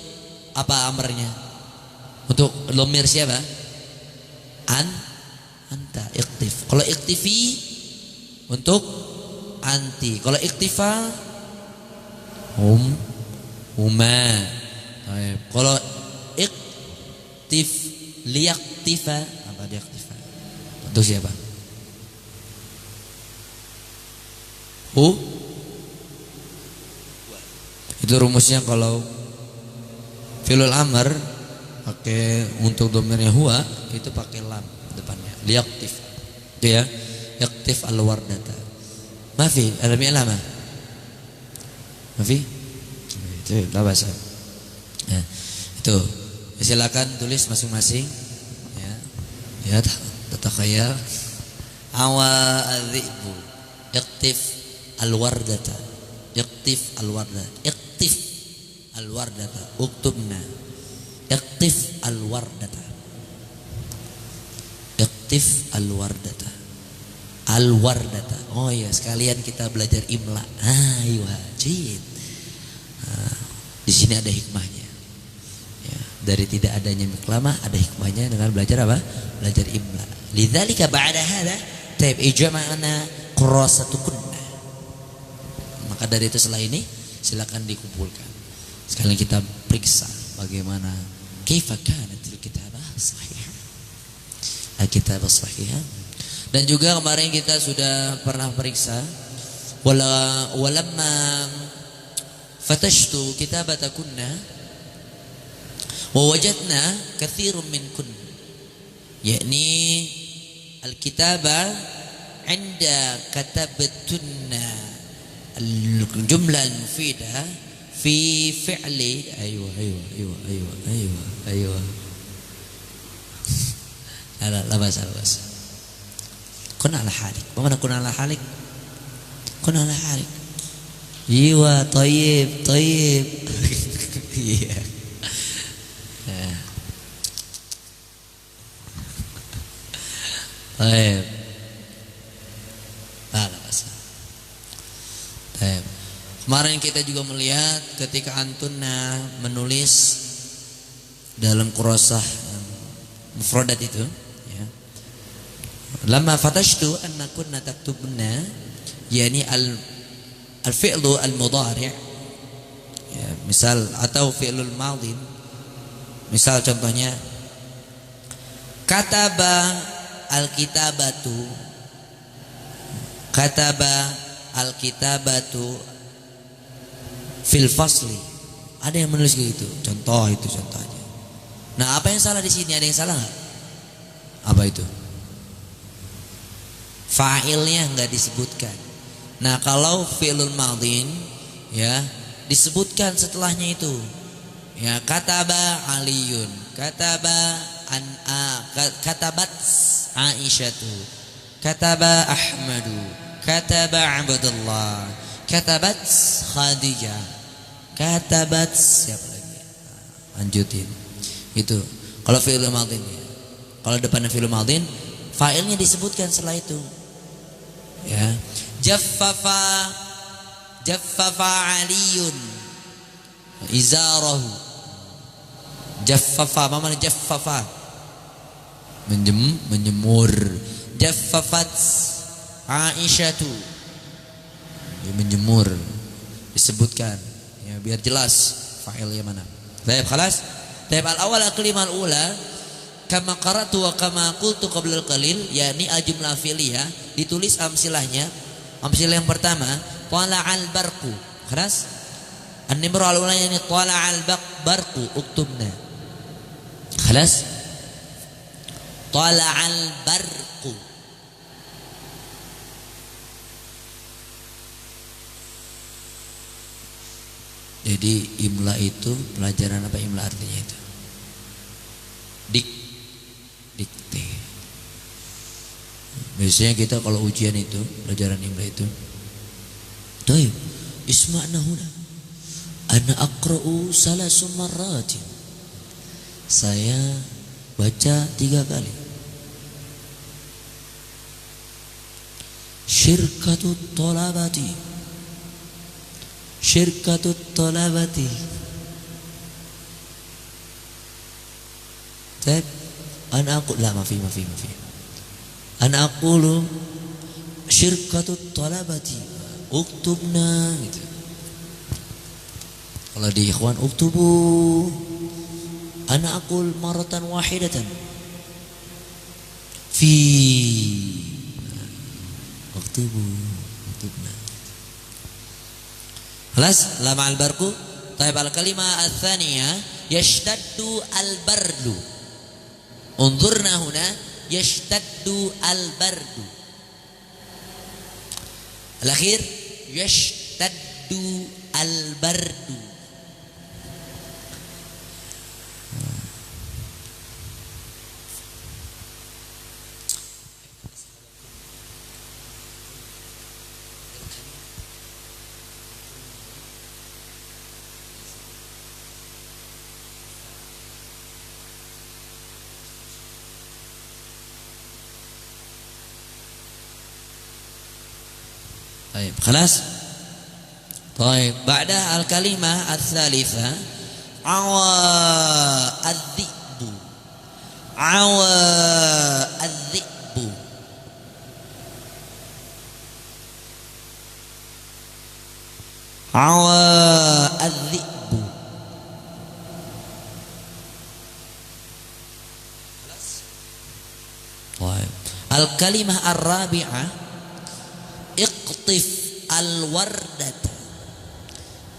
apa amrnya? Untuk dhamir siapa? Anta. Iqtif. Kalau iqtifi untuk anti. Kalau iktifa huma. Kalau iktif liyaktifa apa liyaktifa? Untuk siapa? Itu rumusnya kalau fi'lul amr pakai untuk dhamirnya huwa itu pakai lam depannya. Liyaktif. Itu ya. Yaktif al-wardata. Mafi, ada mi'lama. Mafi? Itu lah bahasa. Ya, itu. Silakan tulis masing-masing. Ya. Ya, tatakhayal. Awa adhibu. Yaktif al-wardata. Yaktif al-wardata. Yaktif al-wardata. Uktubna. Yaktif al-wardata. Yaktif al-wardata. Al-wardata. Oh ya, sekalian kita belajar imla. Ayo wajib. Di sini ada hikmahnya. Ya, dari tidak adanya miklama ada hikmahnya dengan belajar apa? Belajar imla. Lidzalika ba'da hadza taib ijma'ana qurasatukunna. Maka dari itu setelah ini silakan dikumpulkan. Sekalian kita periksa bagaimana kaifa kanatil kitabah sahih. Al-kitabah sahihah. Dan juga kemarin kita sudah pernah periksa walamma fatashtu kitabatakunna wa wajadna katsirun minkun, yakni al-kitaba 'inda katabatunna al-jumlah al-mufidah fi fi'li aywa la basa. Kun ala halik. Bagaimana kun ala halik? Kun ala halik. Iya, tayyib. Iya. Tayyib. Ala basa. Tayyib. Kemarin kita juga melihat ketika antunna menulis dalam kurasah mufradat itu. Lama fatashtu anna kunna taktubna, yani al-fi'lu al-mudhari', ya, misal atau fi'lul madhi. Misal contohnya kataba al-kitabatu fil fasli. Ada yang menulis gitu. Contoh itu contohnya. Nah, apa yang salah di sini? Ada yang salah enggak? Apa itu? Fa'ilnya enggak disebutkan. Nah, kalau fi'lul madhin ya disebutkan setelahnya itu. Ya, kataba Aliyun, kataba katabat Aisyatu, kataba Ahmadu, kataba Abdullah, katabat Khadijah, katabat siapa lagi? Lanjutin. Itu kalau fi'il madhin ya. Kalau depannya fi'il madhin, fa'ilnya disebutkan setelah itu. Ya. Jaffafa Aliyun izarahu. Jaffafa, apa makna jaffafa? Menjemur. Jaffafat Aisyatu, ya, menjemur, disebutkan ya biar jelas fa'ilnya mana. Baik, khalas. Baik, al-awwal al-kalimah al-ula kama qara'tu wa kama qultu qabla al-qalil, yakni al-jumlah fi'liyah ditulis amsilahnya. Amsilah yang pertama tala'al barqu. Khalas. An-nimru al-ula yani tala'al barqu uktubna. Khalas. Tala'al barqu. Jadi imla itu pelajaran apa imla artinya itu? Dikte. Biasanya kita kalau ujian itu pelajaran imla itu. Taib, isma'na huna. Ana aqra'u salasu marratin. Saya baca 3 kali. Syirkatut tolabati. Syirkatut tolabati. Taib, ana aqul la mafi. Ana aqulu syirkatut tolabati. Uktubna gitu. Kalau di ikhwan uktubu. Ana aqul maratan wahidatan. Fi. Uktubna. خلاص لا مع البرق. طيب الكلمة الثانية يشتد البرد. انظرنا هنا يشتد البرد. الأخير يشتد البرد. طيب خلاص. طيب بعدها الكلمة الثالثة عوى الذئب. عوى الذئب. عوى الذئب. طيب الكلمة الرابعة اقطف الوردة.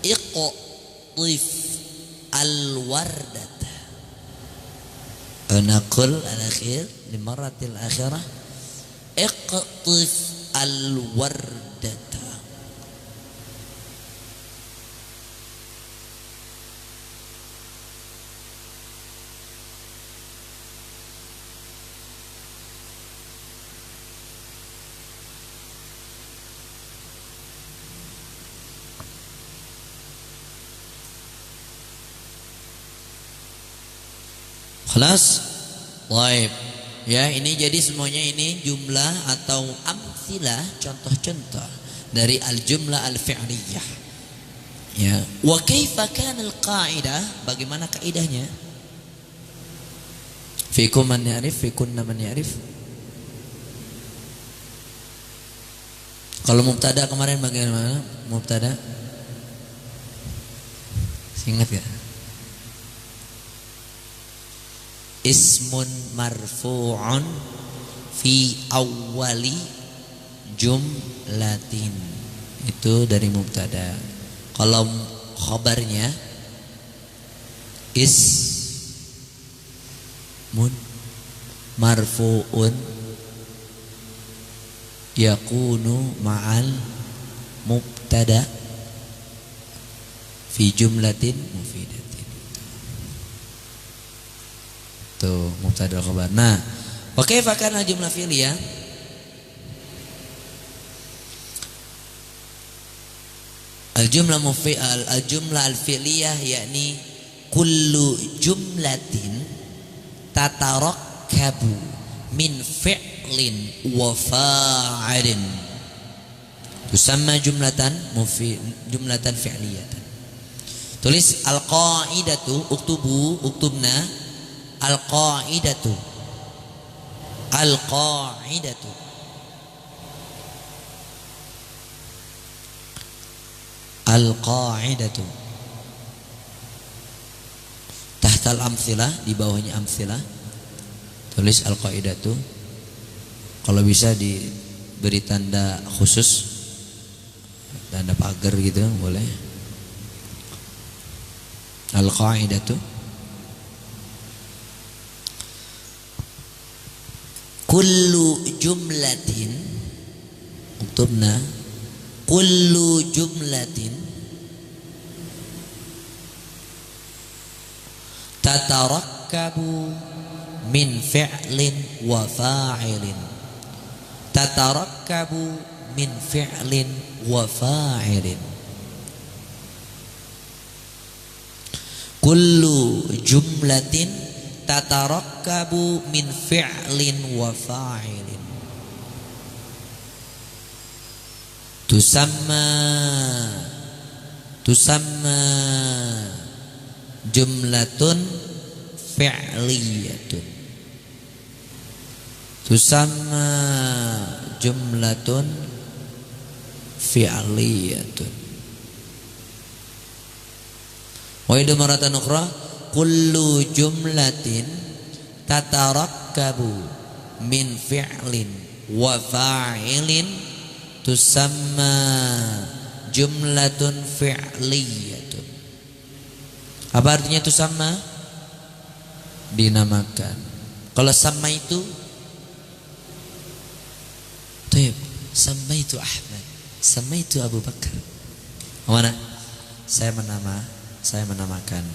اقطف الوردة. نقول الأخير للمرة الأخيرة اقطف الوردة. Kelas, baik. Ya, ini jadi semuanya ini jumlah atau amsilah, contoh-contoh dari al-jumlah al-fi'liyah. Ya, wa kaifa kana al-qa'idah? Bagaimana kaidahnya? Fikum man ya'rif, fikunna man ya'rif. Kalau mubtada kemarin bagaimana? Mubtada? Ingat ya? Ismun marfu'un fi awwali jumlatin. Itu dari mubtada. Kalau khabarnya ismun marfu'un yakunu ma'al mubtada fi jumlatin mufidatin. Tuh mubtada khabar. Nah, wa kaifa kana jumlah fi'liyah? Al-jumlah al-fi'liyah yakni kullu jumlatin tatarakkabu min fi'lin wa fa'ilin tusamma jumlatan fi'liyatan. Tulis al-qaidatu, uktubna al-qaidatu tahtal amtsilah, di bawahnya amtsilah tulis al-qaidatu. Kalau bisa diberi tanda khusus, tanda pagar gitu boleh. Al-qaidatu kullu jumlatin, uktubna kullu jumlatin tatarakkabu min fi'lin wa fa'ilin. Tatarakkabu min fi'lin wa fa'ilin. Kullu jumlatin tatarakkabu min fi'lin wa fa'ilin tusamma jumlatun fi'liyatun. Tusamma jumlatun fi'liyatun. Wa idza maratan ukhra kullu jumlatin tatarakkabu min fi'lin wa fa'ilin tusamma jumlatun fi'liyatun. Apa artinya tusamma? Dinamakan. Kalau sama itu tayyib, sama itu Ahmad, sama itu Abu Bakar. Mana? Saya menamakan.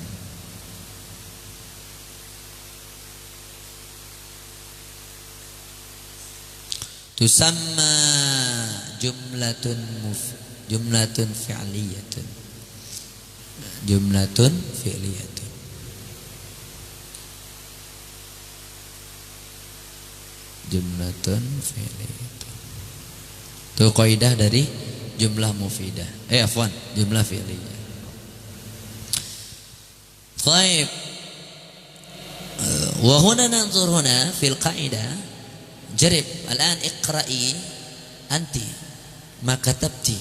Tusamma jumlatun fi'liyatun. Jumlatun fi'liyatun. Jumlatun fi'liyatun. Itu kaidah dari jumlah mufidah. Jumlah fi'liyah. Baik. Wa huna nanzur huna fil qaidah. Jarib الآن اقرأي أنت ما كتبتي.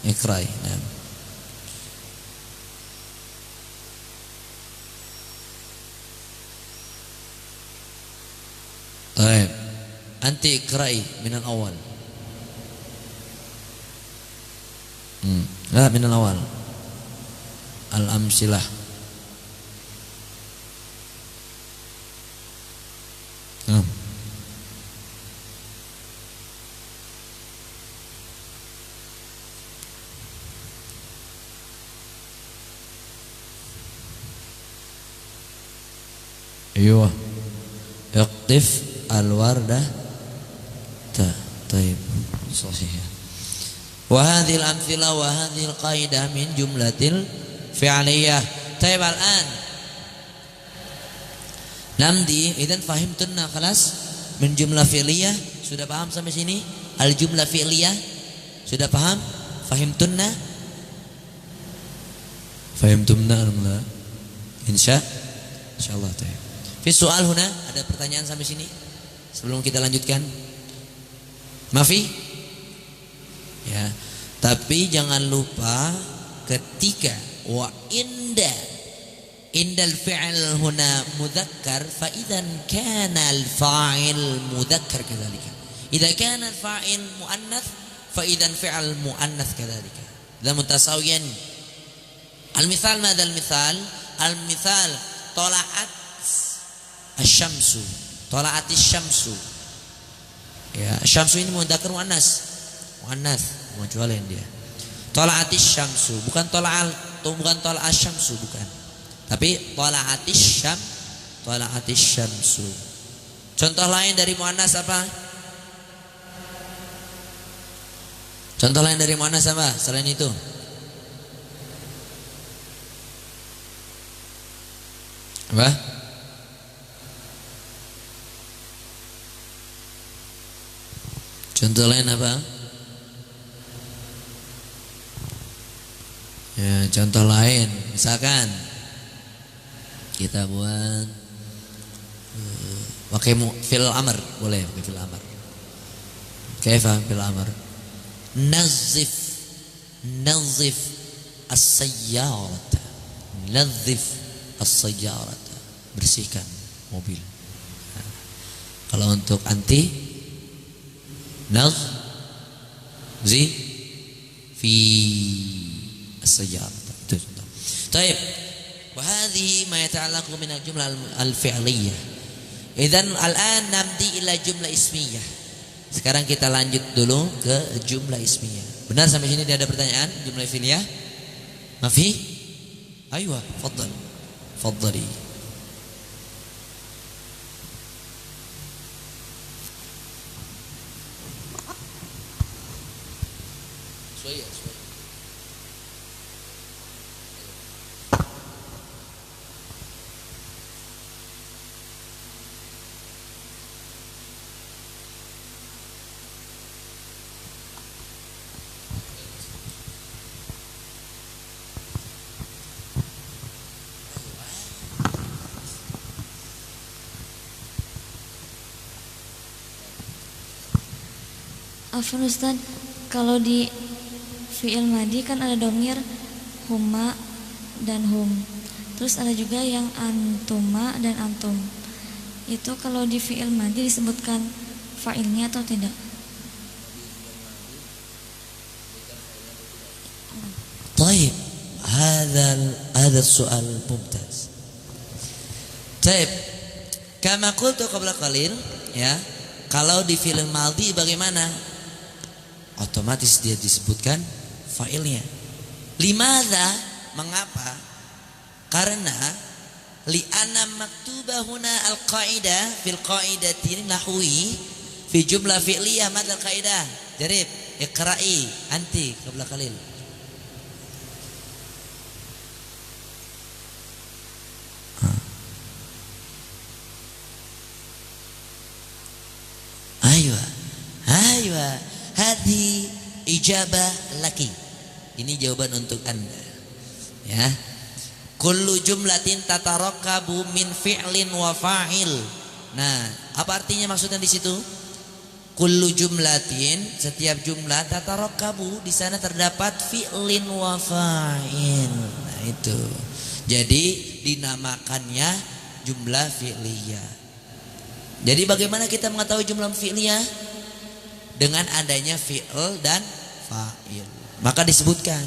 اقرأي. نعم. طيب أنت اقرأي من الأول. لا من الأول. الأمثلة. أيوة اقطف الوردة طيب صحيح. وهذه الأمثلة وهذه القاعدة من جملة الفعلية. طيب الآن نمضي. إذن فهمتنا خلاص من جملة فعلية. Sudah paham sampai sini? Al jumlah fi'liyah sudah paham? Fahimtunna? Fahimtumna alhamdulillah. Insyaallah. Fi soal huna, ada pertanyaan sampai sini sebelum kita lanjutkan? Mafi? Ya. Tapi jangan lupa ketika wa indal fi'l huna mudzakkar fa idzan kana al fa'il mudzakkar kadzalika. Idza kana al fa'il muannats fa idzan fi'l muannats kadzalika. Dan mutasawiyan. Al-mithal madza al-mithal? Al-mithal tala'at asy-syamsu, tala'atis syamsu. Ya, syamsu ini mudzakkar muannats. Kecuali dia. Tala'atis syamsu, bukan tala'al, bukan tala'as syamsu, bukan. Tapi tala'atis tala'atis syamsu. Contoh lain dari muannas apa? Contoh lain dari muannas apa selain itu? Apa? Contoh lain apa? Ya, contoh lain misalkan kita buat pakai fil amr, boleh pakai fil amr. Kaifa fil amr? Nazif as-sayyarata. Nazif as-sayyarata. Bersihkan mobil. Nah, kalau untuk anti nazif fi as-sayyarata. Itu contoh. Baik. Wa hadhihi ma yata'allaqu min al-jumlah al-fi'liyah. Idzan al-an namdi ila jumlah ismiyah. Sekarang kita lanjut dulu ke jumlah ismiyah. Benar sampai sini tidak ada pertanyaan? Jumlah fi'liyah? Mafi? Aywa, faddal. Faddali. Suaya. Afwan Ustaz, kalau di fi'il madi kan ada domir huma dan hum. Terus ada juga yang antuma dan antum. Itu kalau di fi'il madi disebutkan fa'ilnya atau tidak? طيب هذا السؤال ممتاز. طيب كما قلت قبل قليل ya, kalau di fi'il madhi bagaimana? Otomatis dia disebutkan fa'ilnya. Limadha? Mengapa? Karena li'anna maktuba huna al-qaidah fil qaidati nahwi fi jumlah fi'liyah madal qaidah. Jarib, iqra'i anti qabla qalil. Aywa. Hadhi ijabah laki. Ini jawaban untuk Anda. Ya. Kullu jumlatin tatarakabu min fi'lin wa fa'il. Nah, apa artinya maksudnya di situ? Kullu jumlatin, setiap jumlah tatarakabu, di sana terdapat fi'lin wa fa'il. Nah, itu. Jadi dinamakannya jumlah fi'liyah. Jadi bagaimana kita mengetahui jumlah fi'liyah? Dengan adanya fi'il dan fa'il. Maka disebutkan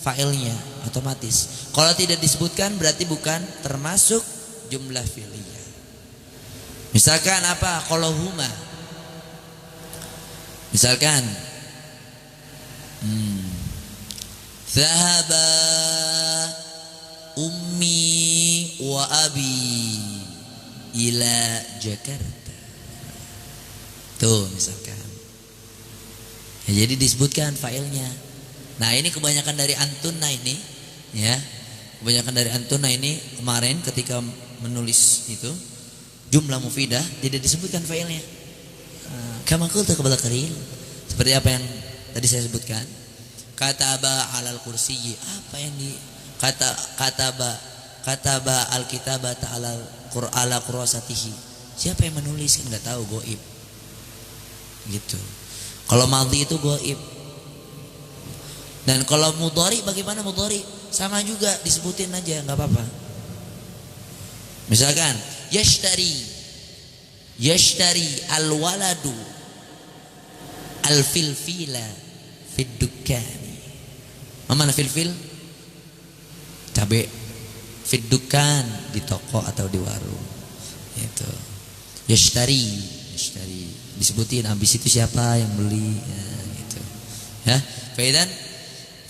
fa'ilnya otomatis. Kalau tidak disebutkan berarti bukan termasuk jumlah fi'liyah. Misalkan apa? Kalau huma. Misalkan Zahaba ummi wa abi ila Jakarta. Tuh misalkan. Ya, jadi disebutkan fa'ilnya. Nah, ini kebanyakan dari antuna ini, ya. Kebanyakan dari antuna ini kemarin ketika menulis itu jumlah mufidah tidak disebutkan fa'ilnya. Kama qultu qabla qalil. Seperti apa yang tadi saya sebutkan. Kataba 'alal kursiyyi. Apa yang di kataba al-kitabata 'ala qurasatihi. Siapa yang menulis? Kan enggak tahu, goib. Gitu. Kalau madhi itu goib. Dan kalau mudhari bagaimana mudhari? Sama juga disebutin aja, enggak apa-apa. Misalkan yashtari al-waladu al-filfila fid dukkani. Mana filfil? Cabe. Fid dukkan, di toko atau di warung. Itu. Yashtari disebutin habis itu siapa yang beli ya, gitu. Ya, faidan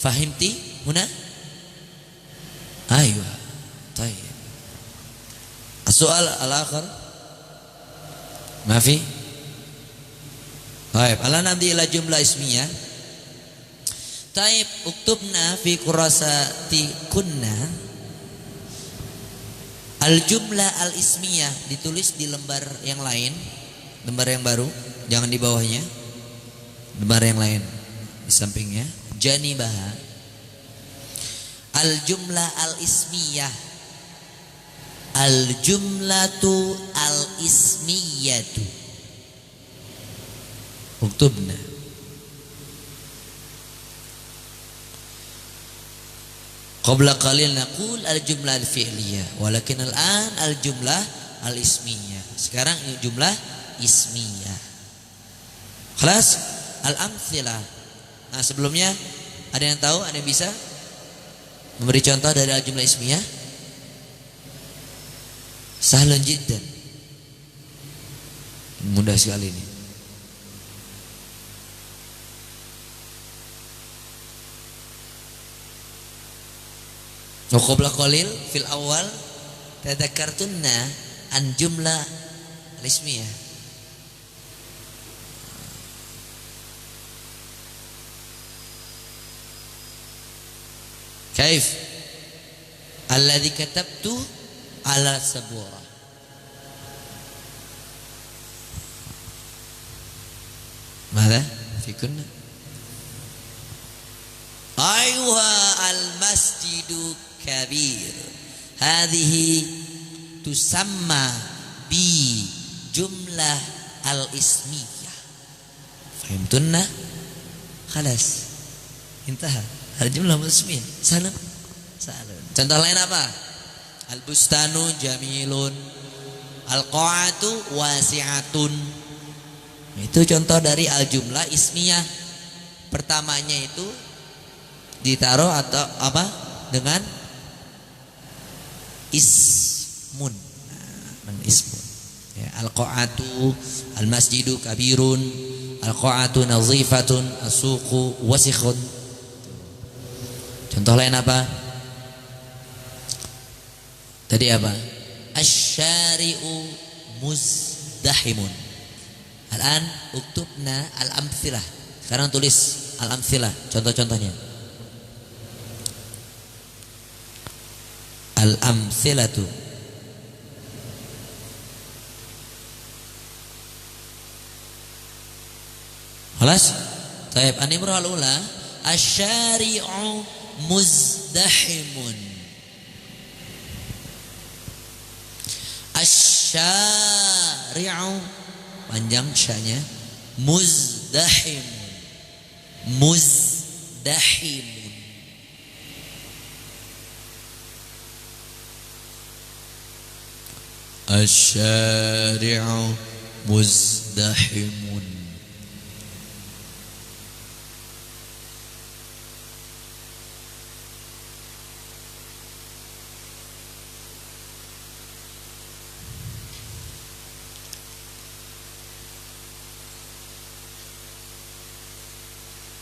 fahimti huna? Aywa. Tayyib. Soal al-akhir. Mafi. Baik, ala nanti ila jumlah ismiyah. Taib uktubna fi kurasati kunna. Al-jumlah al-ismiyah ditulis di lembar yang lain, lembar yang baru, jangan di bawahnya. Lembar yang lain di sampingnya. Janibaha. Al-jumlah al-ismiyah. Al-jumlatu al-ismiyatu. Uktubna. Qabla qalil naqul al-jumlah al-fi'liyah, walakin al-an al-jumlah al-ismiyah. Sekarang jumlah ismiyah. Khalas? Al-amtsilah. Nah, sebelumnya ada yang tahu, ada yang bisa memberi contoh dari al-jumlah ismiyah? Sahlun jiddan. Mudah sekali ini. Wa qabla qalil fil awal tadakkartunna an jumlah al-ismiyah. Kaif? Alladhi katabtu ala sabura. Mada? Fi kunna? Ayuha al-masjidu kabir. Hadhihi tusamma bi jumlah al-ismiyah. Fahimtunna? Khalas. Intaha. Al-jumlah al-ismiyah. Salam. Salam. Contoh lain apa? Al-bustanu jamilun. Al-qa'atu wasi'atun. Itu contoh dari al-jumlah ismiyah. Pertamanya itu ditaruh atau apa? Dengan ismun. Dengan ismun. Ya, al-qa'atu al-masjidu kabirun. Al-qa'atu nazifatun. As-suqu wasikhun. Contoh lain apa? Tadi apa? Asy-syari'u muzdahimun. Al-an uktubna al-amtsilah. Sekarang tulis al-amtsilah, contoh-contohnya. Al-amtsilatu. Khalas? Taib, an-nimrah al-ula asy-syari'u muzdahimun. Asy-syari'u panjang syanya, muzdahimun. Muzdahimun. Asy-syari'u muzdahimun.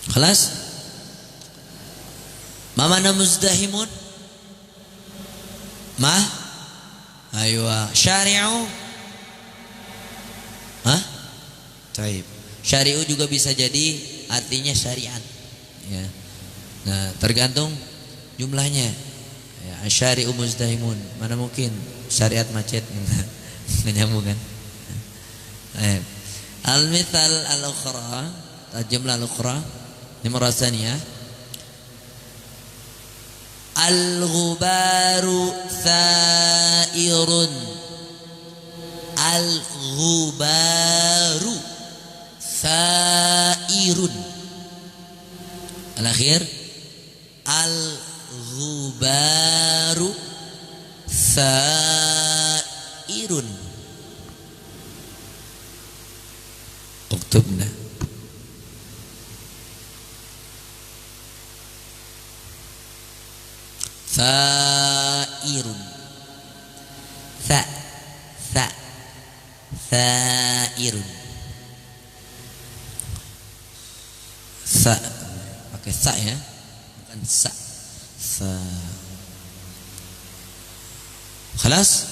Khalas? Ma mana muzdahimun? Ma? Aywa. Syari'u? Hah? Taib. Syari'u juga bisa jadi artinya syariat. Ya. Nah, tergantung jumlahnya. Ya, syari'u muzdahimun. Mana mungkin syariat macet? Nggak nyambung kan? Al-mithal al-ukhra, al-jumlah al-ukhra. Nimrah tsaniyah. Al-ghubaru thairun. Al-ghubaru thairun. Al-akhir. Al-ghubaru thairun. Uktubna. Thairun. Thairun. Pakai sa ya, bukan sa. Khalas?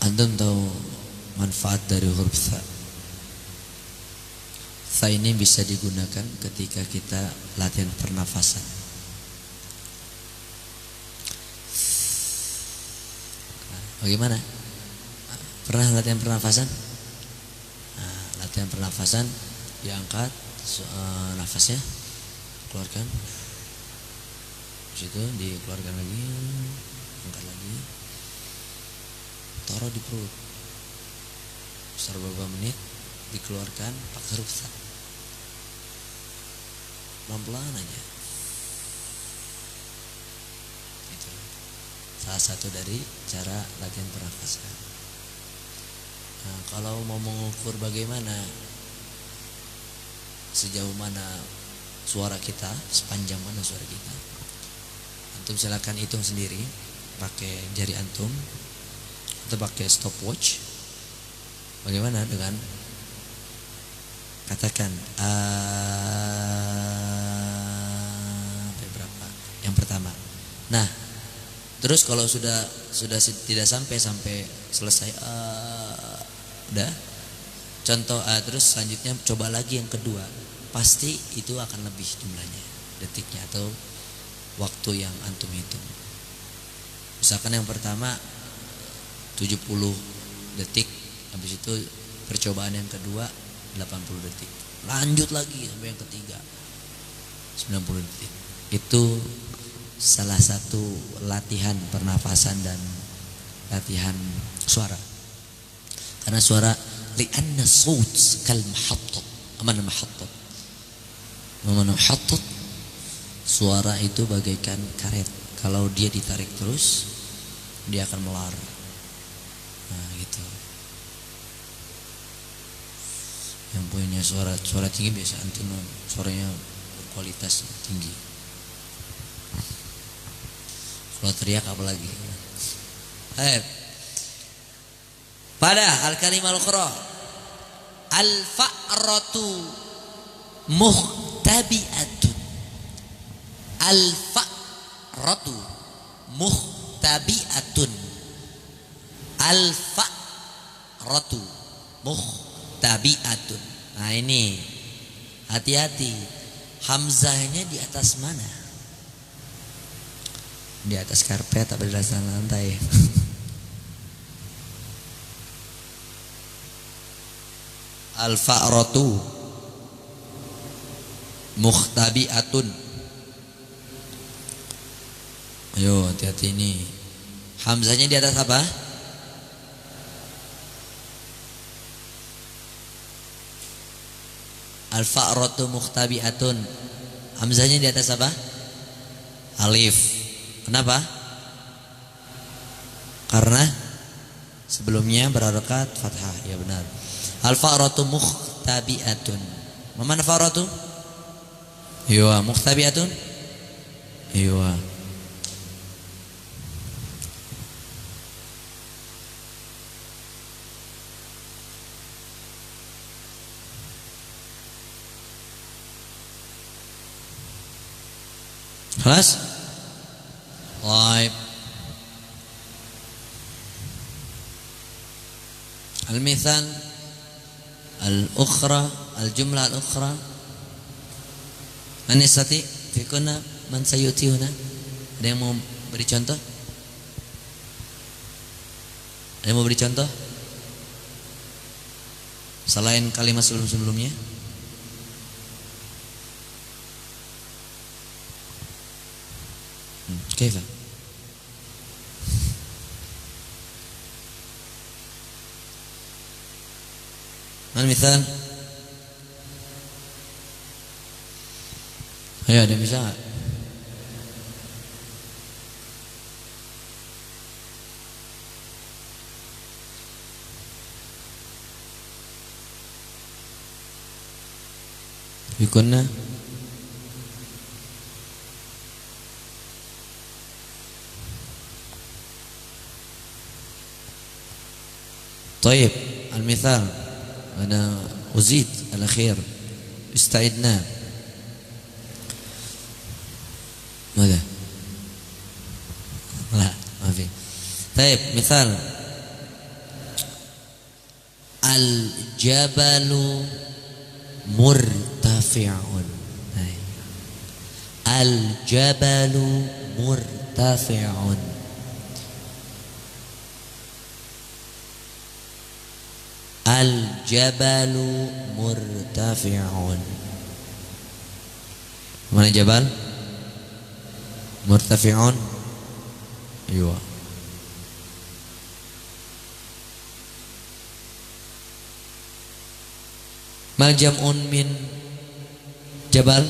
Antum tahu manfaat dari huruf tha? Tha ini bisa digunakan ketika kita latihan pernafasan. Bagaimana? Pernah latihan pernafasan? Nah, latihan pernafasan, diangkat nafasnya, keluarkan. Situ dikeluarkan lagi, angkat lagi, taruh di perut. Setelah beberapa menit dikeluarkan pakai huruf tha. Pelan-pelan aja. Itu salah satu dari cara latihan pernafasan. Nah, kalau mau mengukur bagaimana sejauh mana suara kita, sepanjang mana suara kita, antum silakan hitung sendiri pakai jari antum atau pakai stopwatch. Bagaimana dengan katakan berapa? Yang pertama. Nah, terus kalau sudah tidak sampai selesai udah. Contoh terus selanjutnya coba lagi yang kedua. Pasti itu akan lebih jumlahnya, detiknya atau waktu yang antum hitung. Misalkan yang pertama 70 detik, habis itu percobaan yang kedua 80 detik. Lanjut lagi sampai yang ketiga 90 detik. Itu salah satu latihan pernafasan dan latihan suara. Karena suara li'anna sawt kal muhattat. Aman muhattat. Muhattat, suara itu bagaikan karet. Kalau dia ditarik terus, dia akan melar. Nah, gitu. Yang punya suara tinggi biasa antum suaranya berkualitas tinggi. Kalau teriak apalagi. Pada al-kalimah al-ukhra, al-fa'ratu muhtabi'atun. Al-fa'ratu muhtabi'atun. Al-fa'ratu muhtabi'atun. Nah ini hati-hati, hamzahnya di atas mana? Di atas karpet atau di atas lantai? Al-fa'ratu muhtabi'atun. Ayo hati-hati ini. Hamzahnya di atas apa? Al-fa'ratu muhtabi'atun. Hamzahnya di atas apa? Alif. Kenapa? Karena sebelumnya berharakat fathah. Ya benar. Al-fa'ratu muhtabi'atun. Mana fa'ratu? Iya, muhtabi'atun. Iya. Kelas? Baik. Al-mithal al-ukhra, al-jumlah al-ukhra. Man yastati fikuna man sayutihuna. Ada yang mau beri contoh? Ada yang mau beri contoh? Selain kalimat sebelum-sebelumnya? Kaifa? Man misal? Ayo, ada yang bisa nggak? Bikunna طيب المثال أنا أزيد الأخير استعدنا ماذا لا ما في طيب مثال Al-jabalu murtafi'un. Al-jabalu murtafi'un. Al-jabalu murtafi'un. Mana jabal? Murtafi'un. Iya. Mal jam'un min jabal?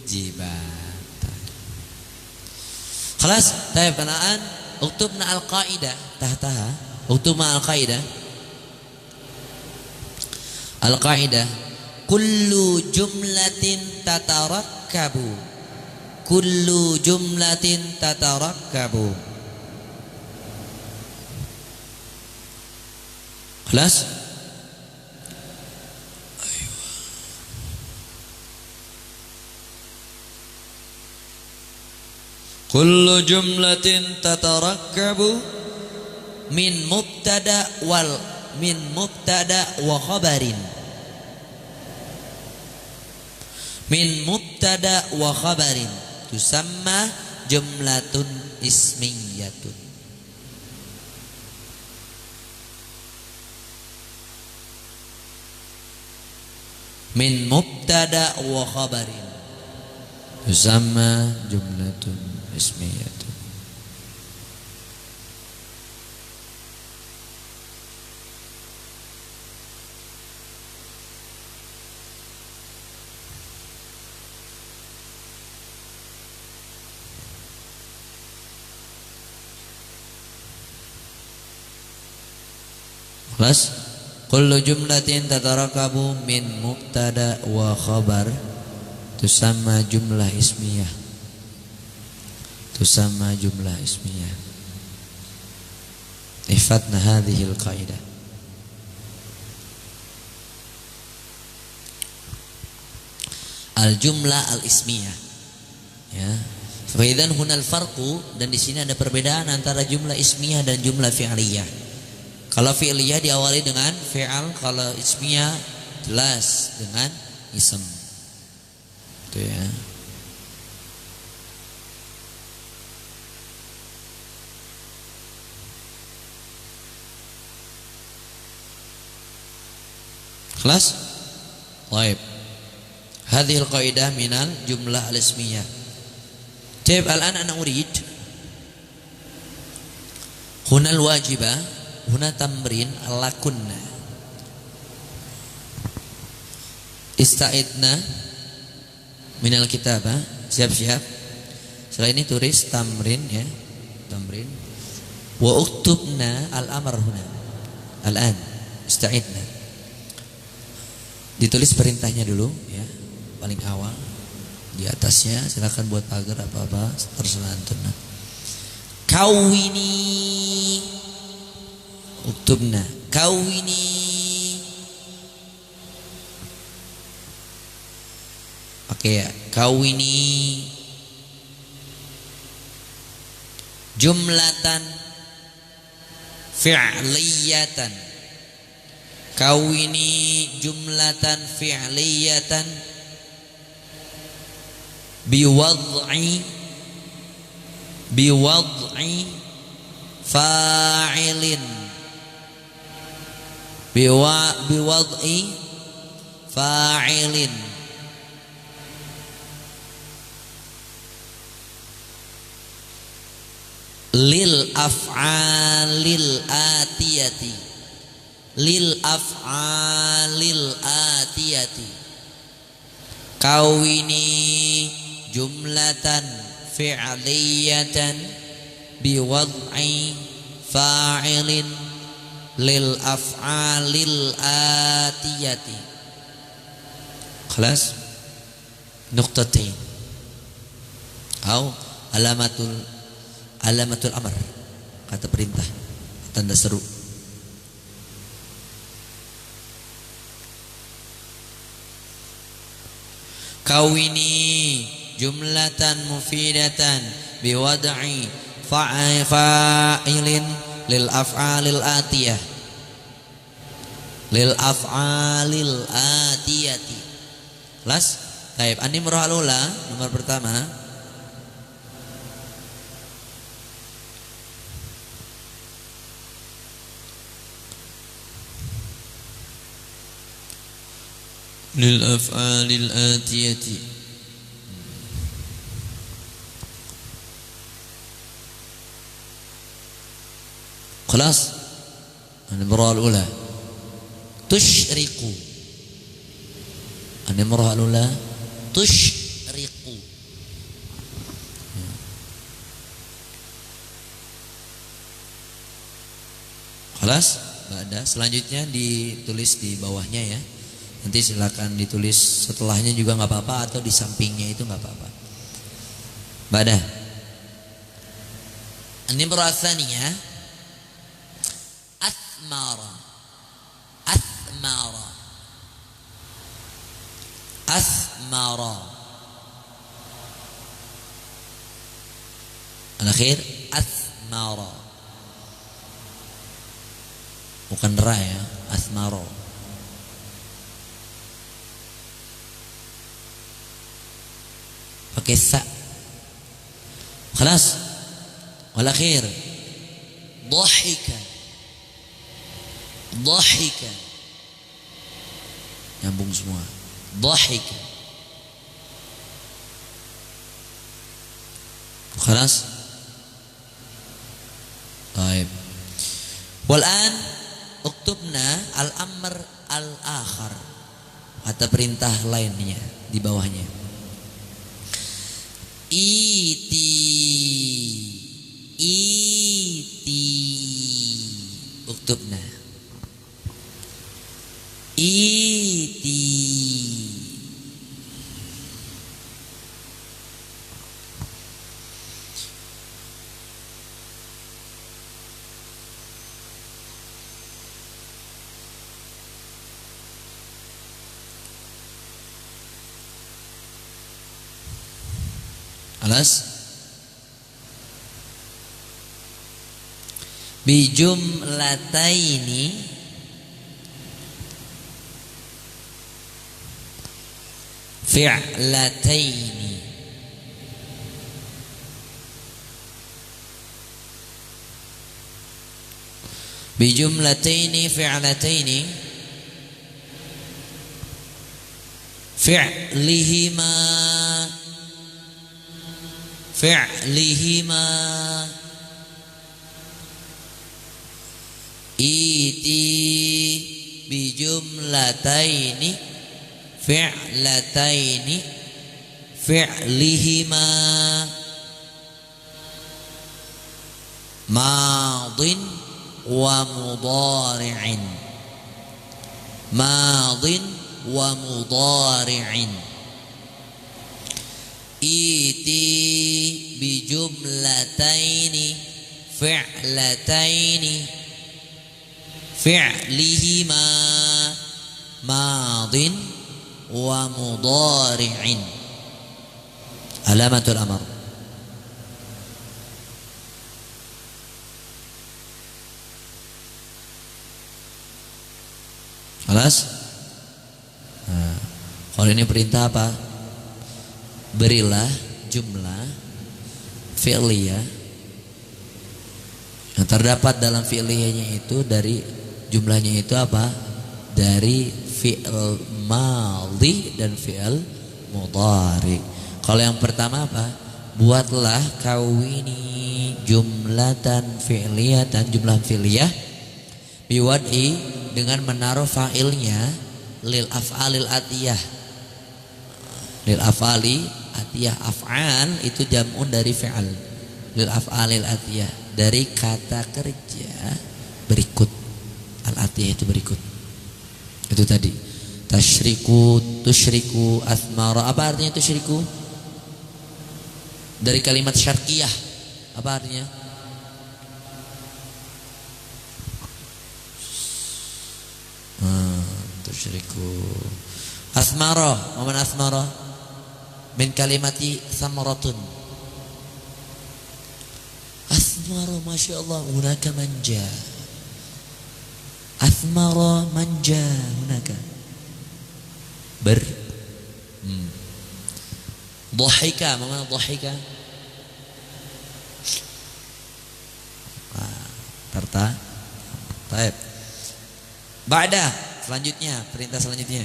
Jibatan. Khalas, tayyib kanaan uktubna al-qaidah tahtaha. Uktubna al-qaidah. Al-qaidah kullu jumlatin tatarakkabu. Kullu jumlatin tatarakkabu. Kelas kullu jumlatin tatarakkabu min mubtada wa khabarin. Min mubtada wa khabarin tusamma jumlatun ismiyatun. Min mubtada wa khabarin tusamma jumlatun ismiyatun. Kelas kullu jumlatin tatarakabu min mubtada wa khabar tusamma jumlah ismiyah. Tusamma jumlah ismiyah. Ihfadna hadhihi al-qaidah. Al-jumlah al-ismiyah. Ya. Fa idzan hunal farqu, dan di sini ada perbedaan antara jumlah ismiyah dan jumlah fi'liyah. Kalau fi'liyah diawali dengan fi'al, kalau ismiyah jelas dengan ism. Itu ya. Kelas? Baik. Hadhihi al-qaidah minal jumlah al-ismiyah. Taib al-an ana urid huna al-wajibah. Huna tamrin lakunna. Ista'idna minal kitabah. Siap-siap. Setelah ini tulis tamrin ya. Tamrin. Wa uktubna al-amr huna. Al-an. Ista'idna. Ditulis perintahnya dulu ya. Paling awal. Di atasnya silakan buat pagar apa-apa terserah antum. Kawini uktubna kawini. Oke ya, kawini jumlatan fi'liyatan. Kawini jumlatan fi'liyatan biwad'i fa'ilin. Biwad'i fa'ilin lil af'alil atiyati. Lil af'alil atiyati. Kawini jumlatan fi'liyatan biwad'i fa'ilin lil af'alil atiyati. Kelas nuqtatain atau alamatul amr, kata perintah, tanda seru. Kawini jumlatan mufidatan biwad'i fa'ilin lil af'alil atiyah. Lil af'alil atiyati. Kelas? Baik, an-nimrah al-ula nomor pertama. Lil af'alil atiyati. Kelas? An-nimrah al-ula. Tusyriku. An-nimrah al-ula tusyriku. Kelas? Ba'da. Selanjutnya ditulis di bawahnya ya. Nanti silakan ditulis setelahnya juga nggak apa-apa atau di sampingnya itu nggak apa-apa. Ba'da. An-nimrah ats-tsaniyah athmara. Athmara. Athmara. Al-akhir athmara. Bukan ra ya, athmara. Pakai sa. Khalas. Wal-akhir dhahika. Dhahika. Nyambung semua. Dhahika. Khalas. Baik. Wal-an uktubna al-amr al-akhar. Kata perintah lainnya di bawahnya. Iti. Iti. Uktubna. Iti. Alas bijumlataini fi'lataini. Bijumlataini fi'lataini fi'lihima fi'lihima iti bijumlataini fi'lataini fi'lihima madin wa mudari'in. Madin wa mudari'in. Iti bijumlataini fi'lataini fi'lihima madin wa mudari'in. Alamatul amr. Kelas? Nah, kalau ini perintah apa? Berilah jumlah fi'liyah yang terdapat dalam fi'liyahnya itu dari jumlahnya itu apa? Dari fi'il madhi dan fi'il mudhari. Kalau yang pertama apa? Buatlah kawini jumlatan fi'liyatan, jumlah fi'liyah biwad'i, dengan menaruh fa'ilnya lil af'alil atiyah. Lil af'ali atiyah, af'al itu jam'un dari fi'al. Lil af'alil atiyah, dari kata kerja berikut. Al atiyah itu berikut. Itu tadi. Tashriku, tusyriku, athmara. Apa artinya tusyriku? Dari kalimat syarqiyah. Apa artinya? Tusyriku. Asmara, momen asmara min kalimati samaratun. Athmara, Masya Allah, hunaka manja. Athmara manja hunaka. Dhahika, mana dhahika? Tarta. Baik. Ba'da, selanjutnya, perintah selanjutnya.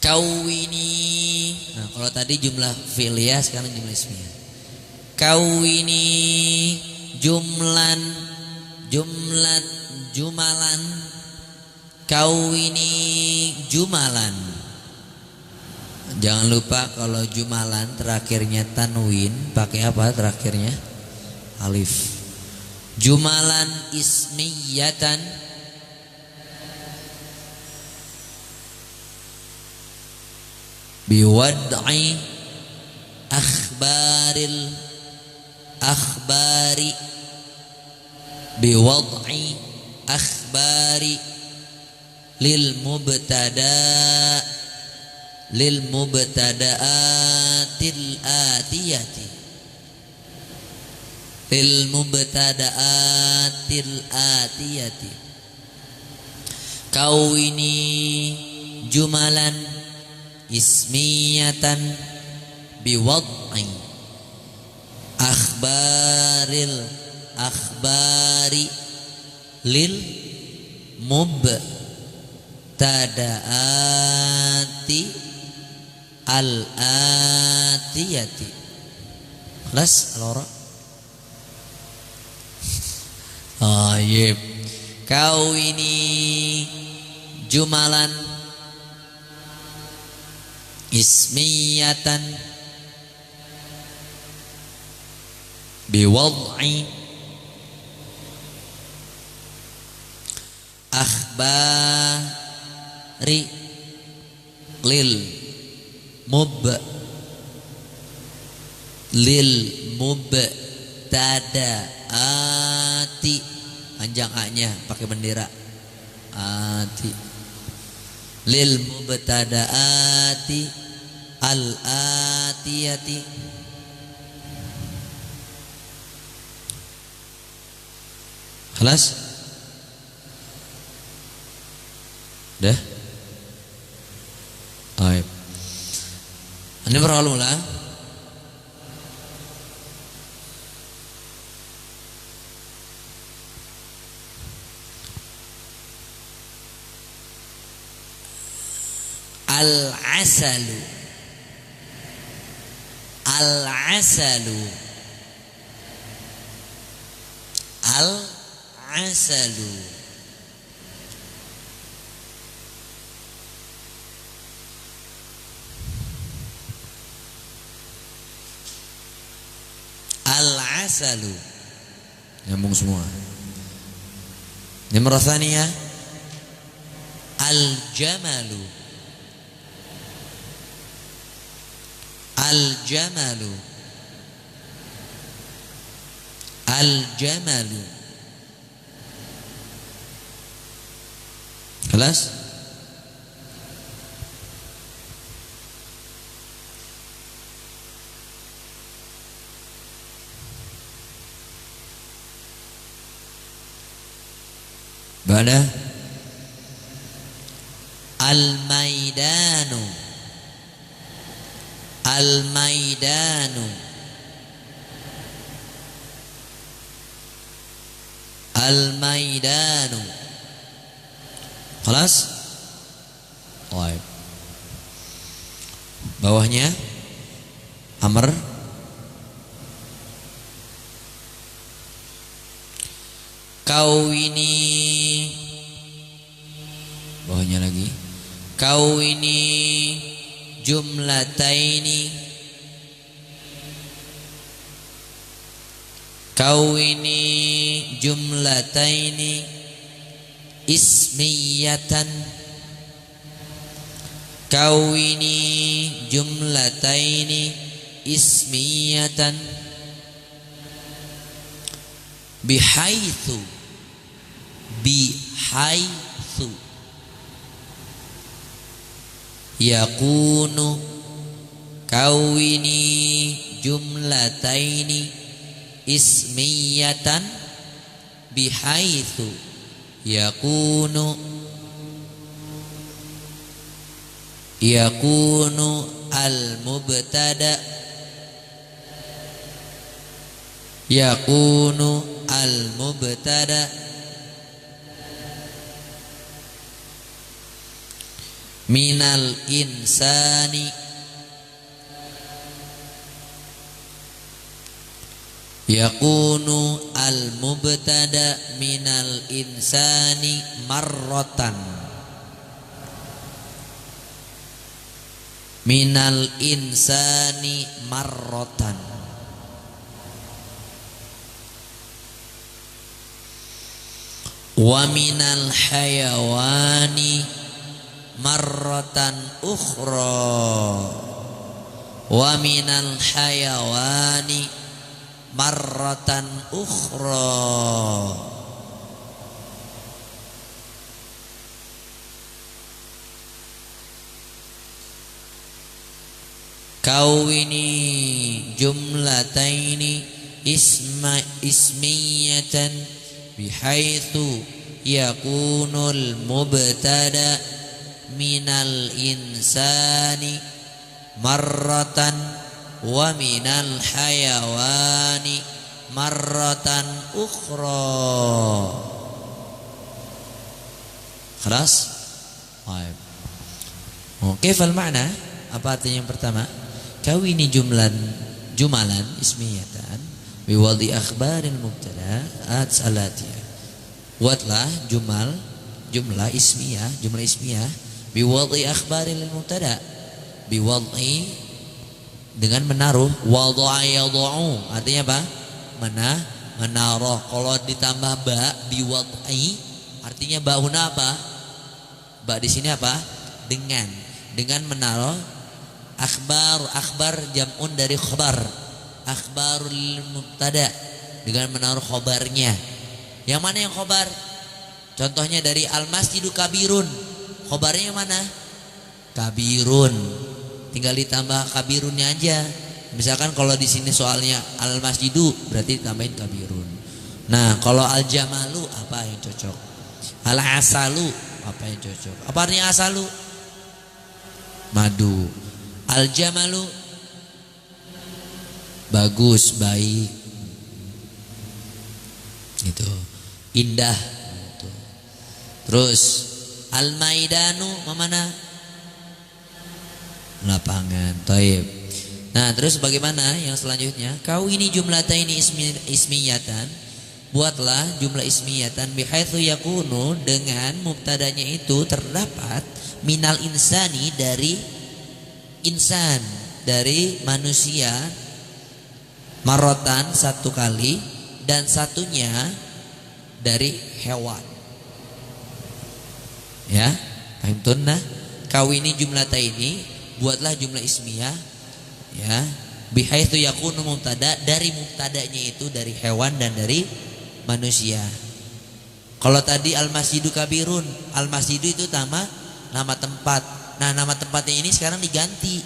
Kawini. Nah, kalau tadi jumlah fi'liyah, sekarang jumlah ismiyah. Kawini jumalan. Kawini jumalan. Jangan lupa kalau jumalan terakhirnya tanwin, pakai apa terakhirnya? Alif. Jumalan ismiyatan biwad'i akhbari biwad'i akhbari lil mubtada'atil atiyati kawini jumalan ismiyatan biwad'i akhbari lil mubtada'ati al-atiyati. Kelas al-ora. Ayib. Kau ini jumalan ismiyatan biwad'i akhbari lil mubtada'ati, panjang a-nya pakai bendera ati, lil mubtada'ati al-atiyati. Kelas? Dah? Baik. Ini berhalu lah. Al-asalu. Al-asalu. Al-asalu. Al-asalu. Nyambung semua. Nomor tsaniyah al-jamalu. Al-jamalu. Al-jamalu. Kelas? Ba'da al-maidanu. Al-maidanu. Al-maidanu. Kelas? Baik. Bawahnya amr. Kau ini, bawahnya lagi. Kau ini jumlataini. Kau ini jumlataini ismiyatan. Kau ini jumlataini ismiyatan bihaitsu. Bihaitsu yakunu. Kau ini jumlataini ismiyatan bihaitsu yakunu al-mubtada minal insani yakunu al-mubtada minal insani marratan minal insani marratan wa minal hayawani marratan ukhra wa minal hayawani marratan ukhra kawini jumlataini ismiyatan bihaitsu yakunul mubtada minal insani marratan wa minal hayawani marratan ukhra. Khalas? Baik. Kaifal ma'na? Apa artinya yang pertama? Kawini jumalan ismiyatan biwadhi akhbaril mubtada at-salatiyah. Buatlah jumlah ismiyah biwadhi akhbaril mubtada, biwadhi dengan menaruh, wadha'a yadha'u artinya apa? Menaruh. Kalau ditambah ba biwadhi artinya ba huna apa? Ba di sini apa? Dengan menaruh. Akhbar jam'un dari khabar, akhbarul mubtada dengan menaruh khabarnya. Yang mana yang khabar? Contohnya dari al-masjidu kabirun, khabarnya yang mana? Kabirun, tinggal ditambah kabirunnya aja. Misalkan kalau di sini soalnya al-masjidu berarti tambahin kabirun. Nah kalau al-jamalu apa yang cocok? Al-asalu apa yang cocok? Apa artinya asalu? Madu. Al-jamalu bagus, baik gitu, indah gitu. Terus al-maidanu mana? Lapangan. Taib. Nah terus bagaimana yang selanjutnya? Kau ini jumlataini ismiyatan, buatlah jumlah ismiyatan bihaitsu yakunu dengan mubtadanya itu terdapat minal insani dari insan, dari manusia, marotan satu kali, dan satunya dari hewan. Ya, fahimtunna? Kawini jumlataini, buatlah jumlah ismiyah, ya, bihaitsu yakunu mubtada, dari mubtadanya itu dari hewan dan dari manusia. Kalau tadi al-masjidu kabirun, al-masjidu itu nama tempat. Nah nama tempatnya ini sekarang diganti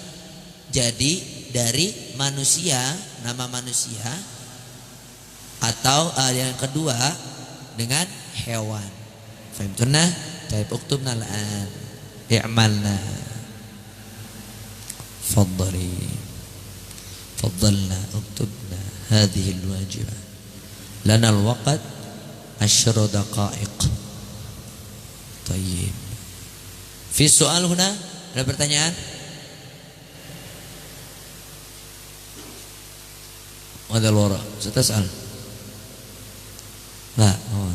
jadi dari manusia, nama manusia, atau yang kedua dengan hewan. Fahimtunna? Taib uktubna al-an i'malna. Faddalna uktubna hadhihi al-wajibah. Lana al-waqt 10 daqaiq. Tayyib. Fi soal huna, ada pertanyaan? Ada lora, setasal. Lah, oh.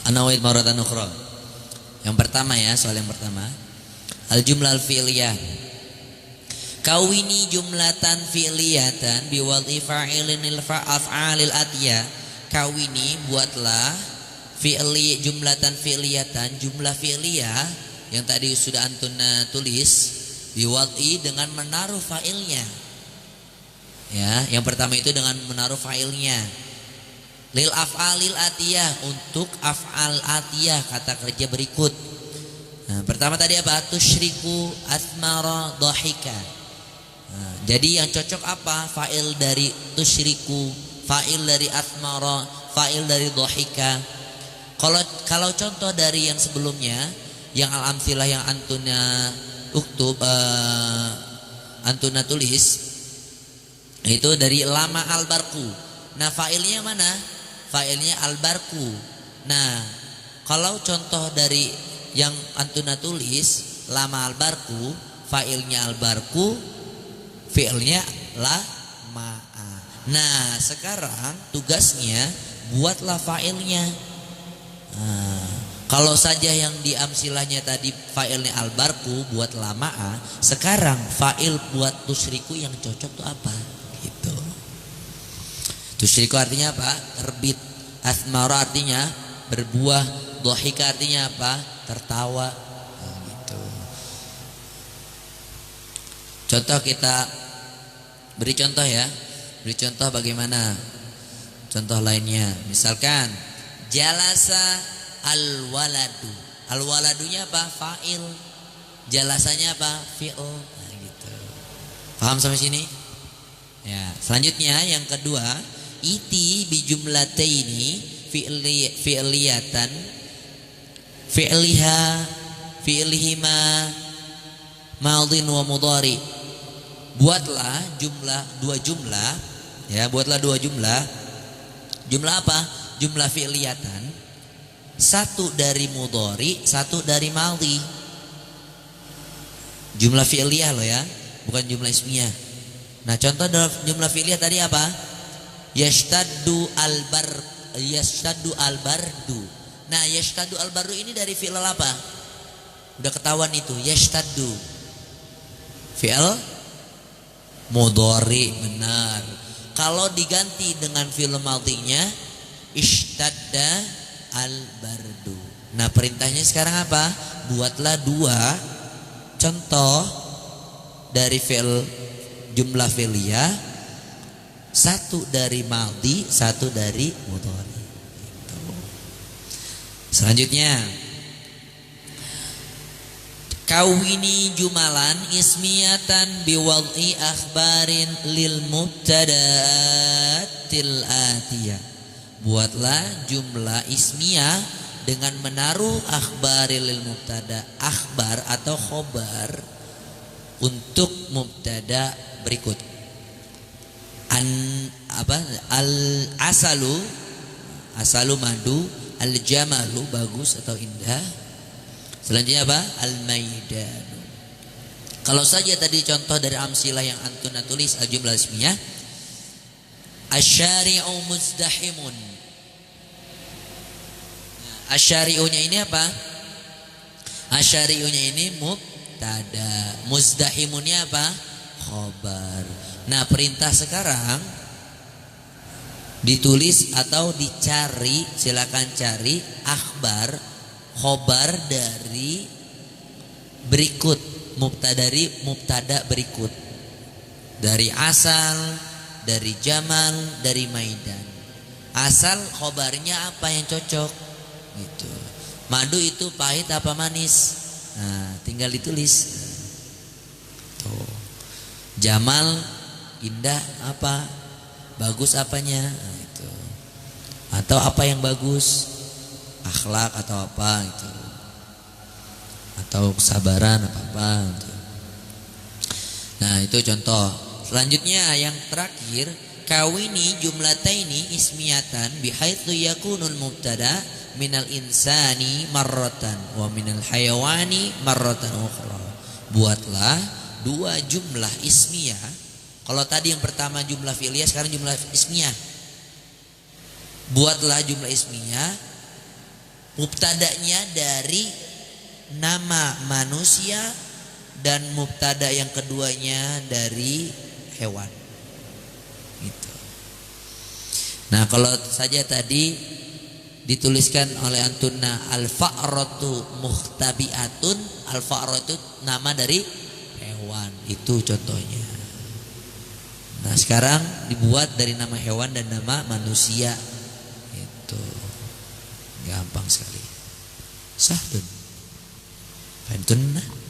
Anawid maratan ukhra. Yang pertama ya, soal yang pertama. Al jumlah al fi'liyah. Kawini jumlatan fi'liyatan biwadhi fa'ilin af'alil atiyah. Kawini buatlah fi'li jumlatan fi'liyatan, jumlah fi'liyah yang tadi sudah antum tulis, biwadhi dengan menaruh fa'ilnya. Ya, yang pertama itu dengan menaruh fa'ilnya. Lil af'alil atiyah, untuk af'al atiyah, kata kerja berikut. Nah, pertama tadi apa? Tusyriku asmara dhahika. Nah, jadi yang cocok apa? Fa'il dari tusyriku, fa'il dari asmara, fa'il dari dhahika. Kalau contoh dari yang sebelumnya, yang al-amsilah yang antuna antuna tulis, itu dari lama al-barku. Nah, fa'ilnya mana? Fa'ilnya al-barku. Nah, kalau contoh dari yang antuna tulis lama al-barku, fa'ilnya al-barku, fi'ilnya lama'a. Nah, sekarang tugasnya buatlah fa'ilnya. Nah, kalau saja yang di amsilahnya tadi fa'ilnya al-barku buat lama'a, sekarang fa'il buat tusyriku yang cocok tuh apa? Gitu. Tusyriku artinya apa? Terbit. Asmara artinya berbuah. Dhahika artinya apa? Tertawa. Nah, gitu. Contoh, kita beri contoh ya. Beri contoh bagaimana? Contoh lainnya, misalkan jalasa al-waladu. Al-waladunya apa? Fa'il. Jalasanya apa? Fi'il. Nah, gitu. Paham sampai sini? Ya, selanjutnya yang kedua, iti bi jumlataini fi'liyatan fi'liha fi'lihima madhin wa mudhari. Buatlah dua jumlah ya, buatlah dua jumlah. Jumlah apa? Jumlah fi'liyatan, satu dari mudhari, satu dari madhi. Jumlah fi'liyah loh ya, bukan jumlah ismiyah. Nah, contoh dalam jumlah fi'liyah tadi apa? Yashtaddu al-bardu. Nah, yashtaddu al-bardu ini dari fi'il apa? Udah ketahuan itu, yashtaddu. Fi'il mudhari, benar. Kalau diganti dengan fi'il madhinya, ishtadda al-bardu. Nah, perintahnya sekarang apa? Buatlah dua contoh dari fi'il jumlah fi'liyah, satu dari madhi, satu dari mudhari. Selanjutnya, kawini jumalan ismiyatan biwad'i akhbarin lil mubtada'atil atiyah. Buatlah jumlah ismiyah dengan menaruh akhbaril lil mubtada, akhbar atau khobar untuk mubtada berikut. Al asalu madu, al jamalu bagus atau indah. Selanjutnya apa? Al maidanu. Kalau saja tadi contoh dari amsilah yang antuna tulis al jumlah ismiyah, asyari'u muzdahimun. Asyari'unya ini apa? Asyari'unya ini mubtada, muzdahimunnya apa? Khobar. Nah, perintah sekarang ditulis atau dicari, silakan cari akhbar, khobar dari berikut, mubtada berikut. Dari asal, dari jamal, dari maidan. Asal khobarnya apa yang cocok? Gitu. Madu itu pahit apa manis? Nah, tinggal ditulis. Tuh. Jamal indah apa? Bagus apanya? Nah, itu. Atau apa yang bagus? Akhlak atau apa itu? Atau kesabaran apa gitu. Nah, itu contoh. Selanjutnya yang terakhir, kawini jumlataini ismiyatan bihaitsu yakunul mubtada minal insani marratan wa minal hayawani marratan ukhra. Buatlah dua jumlah ismiyah. Kalau tadi yang pertama jumlah fi'liyah, sekarang jumlah ismiyah. Buatlah jumlah ismiyah Mubtada'nya dari nama manusia dan mubtada yang keduanya dari hewan. Gitu. Nah, kalau saja tadi dituliskan oleh antunna al-fa'ratu muhtabi'atun, al-fa'ratu nama dari hewan, itu contohnya. Nah, sekarang dibuat dari nama hewan dan nama manusia. Itu gampang sekali. Sahdun. Fahimtunna?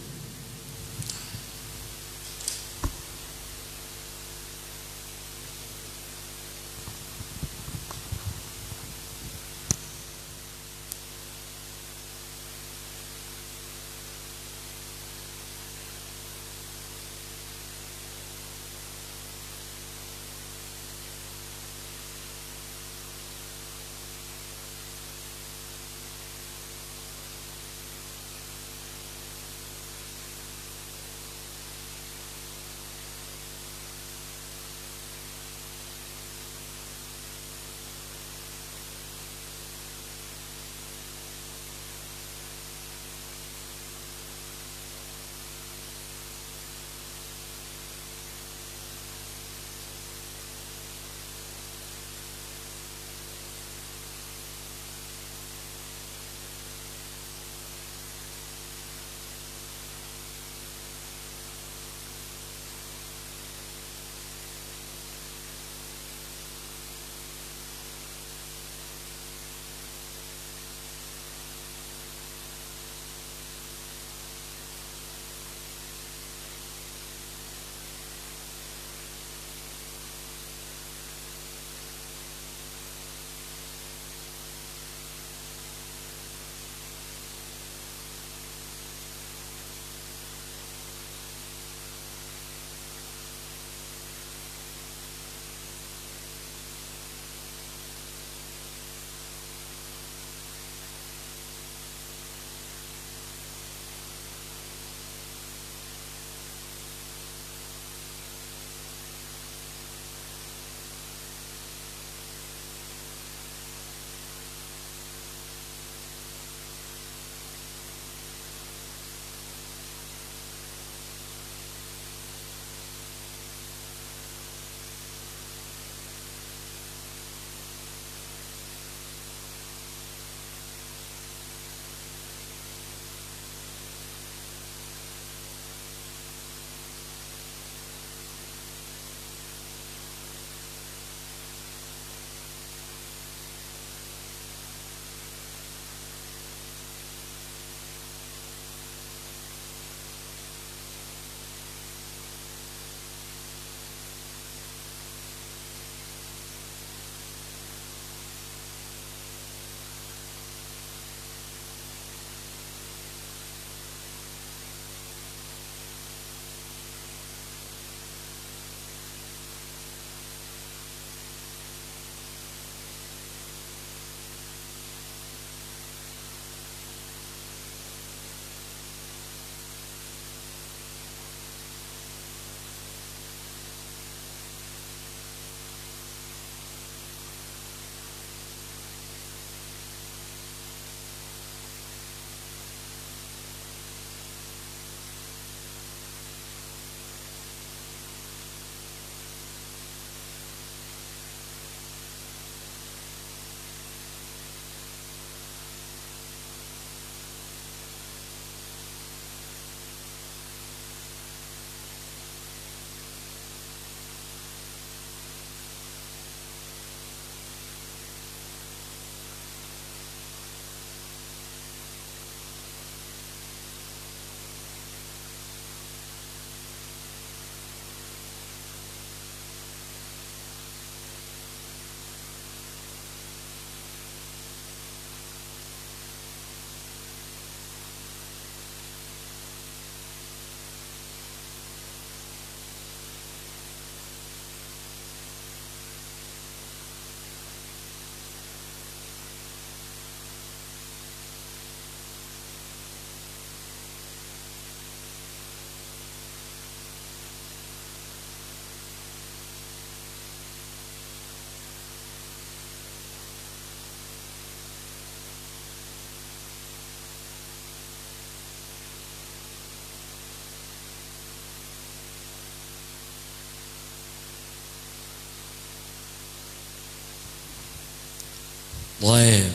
طيب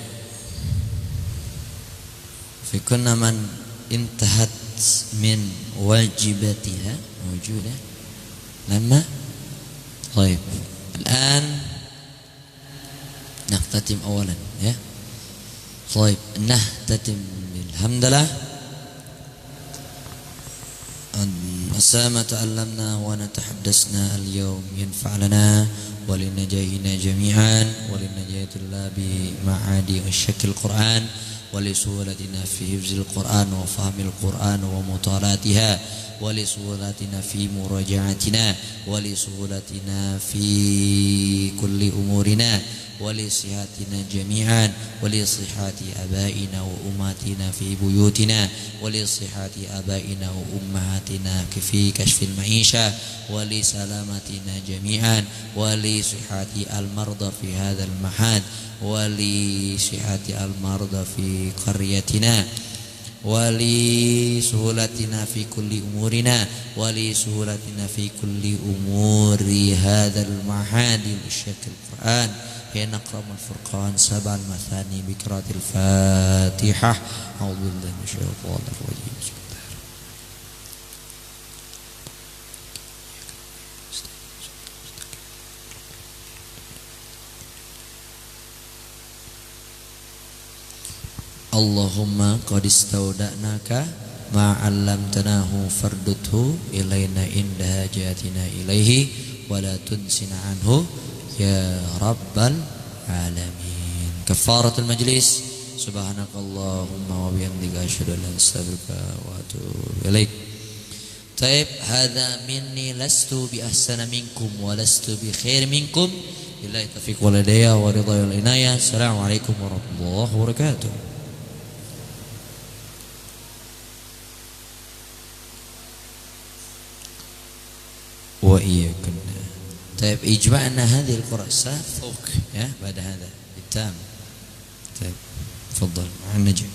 في كل من انتهت من واجباتها موجودة لما طيب الآن نختتم أولا يا طيب نختتم بالحمدلله ما تعلمنا ونتحدثنا اليوم ينفع لنا ولنجاهنا جميعا ولنجاة الله بمعاني الشكل القرآن ولسهولتنا في حفظ القرآن وفهم القرآن ومطالعتها ولسهولتنا في مراجعتنا ولسهولتنا في كل أمورنا ولصحتنا جميعا ولصحة آبائنا وأمهاتنا في بيوتنا ولصحة آبائنا وأمهاتنا في كشف المعيشة ولسلامتنا جميعا ولصحة المرضى في هذا المعهد ولصحة المرضى في قريتنا ولسهولتنا في كل أمورنا ولسهولتنا في كل أمور هذا المعهد للشيخ القرآن حين نقرأ الفرقان 7 المثاني بقراءة الفاتحة. أعوذ بالله من الشيطان الرجيم. Allahumma qad istaudanaka ma 'allamtanahu farduthu ilaina inda hajatina ilaihi wa la tunsina anhu ya rabbal alamin. Kafaratul majlis. Subhanakallahumma wa bihamdika asyhadu an la ilaha illa anta astaghfiruka wa atubu ilaik. Taib hadza minni lastu bi ahsana minkum wa lastu bi khair minkum. Billahi taufiq wal hidayah wa ridha wal inayah. Assalamualaikum warahmatullahi wabarakatuh. وإياكم. طيب إجمعنا هذه القراءة فوق يا بعد هذا بالتام. طيب تفضل مع النجم.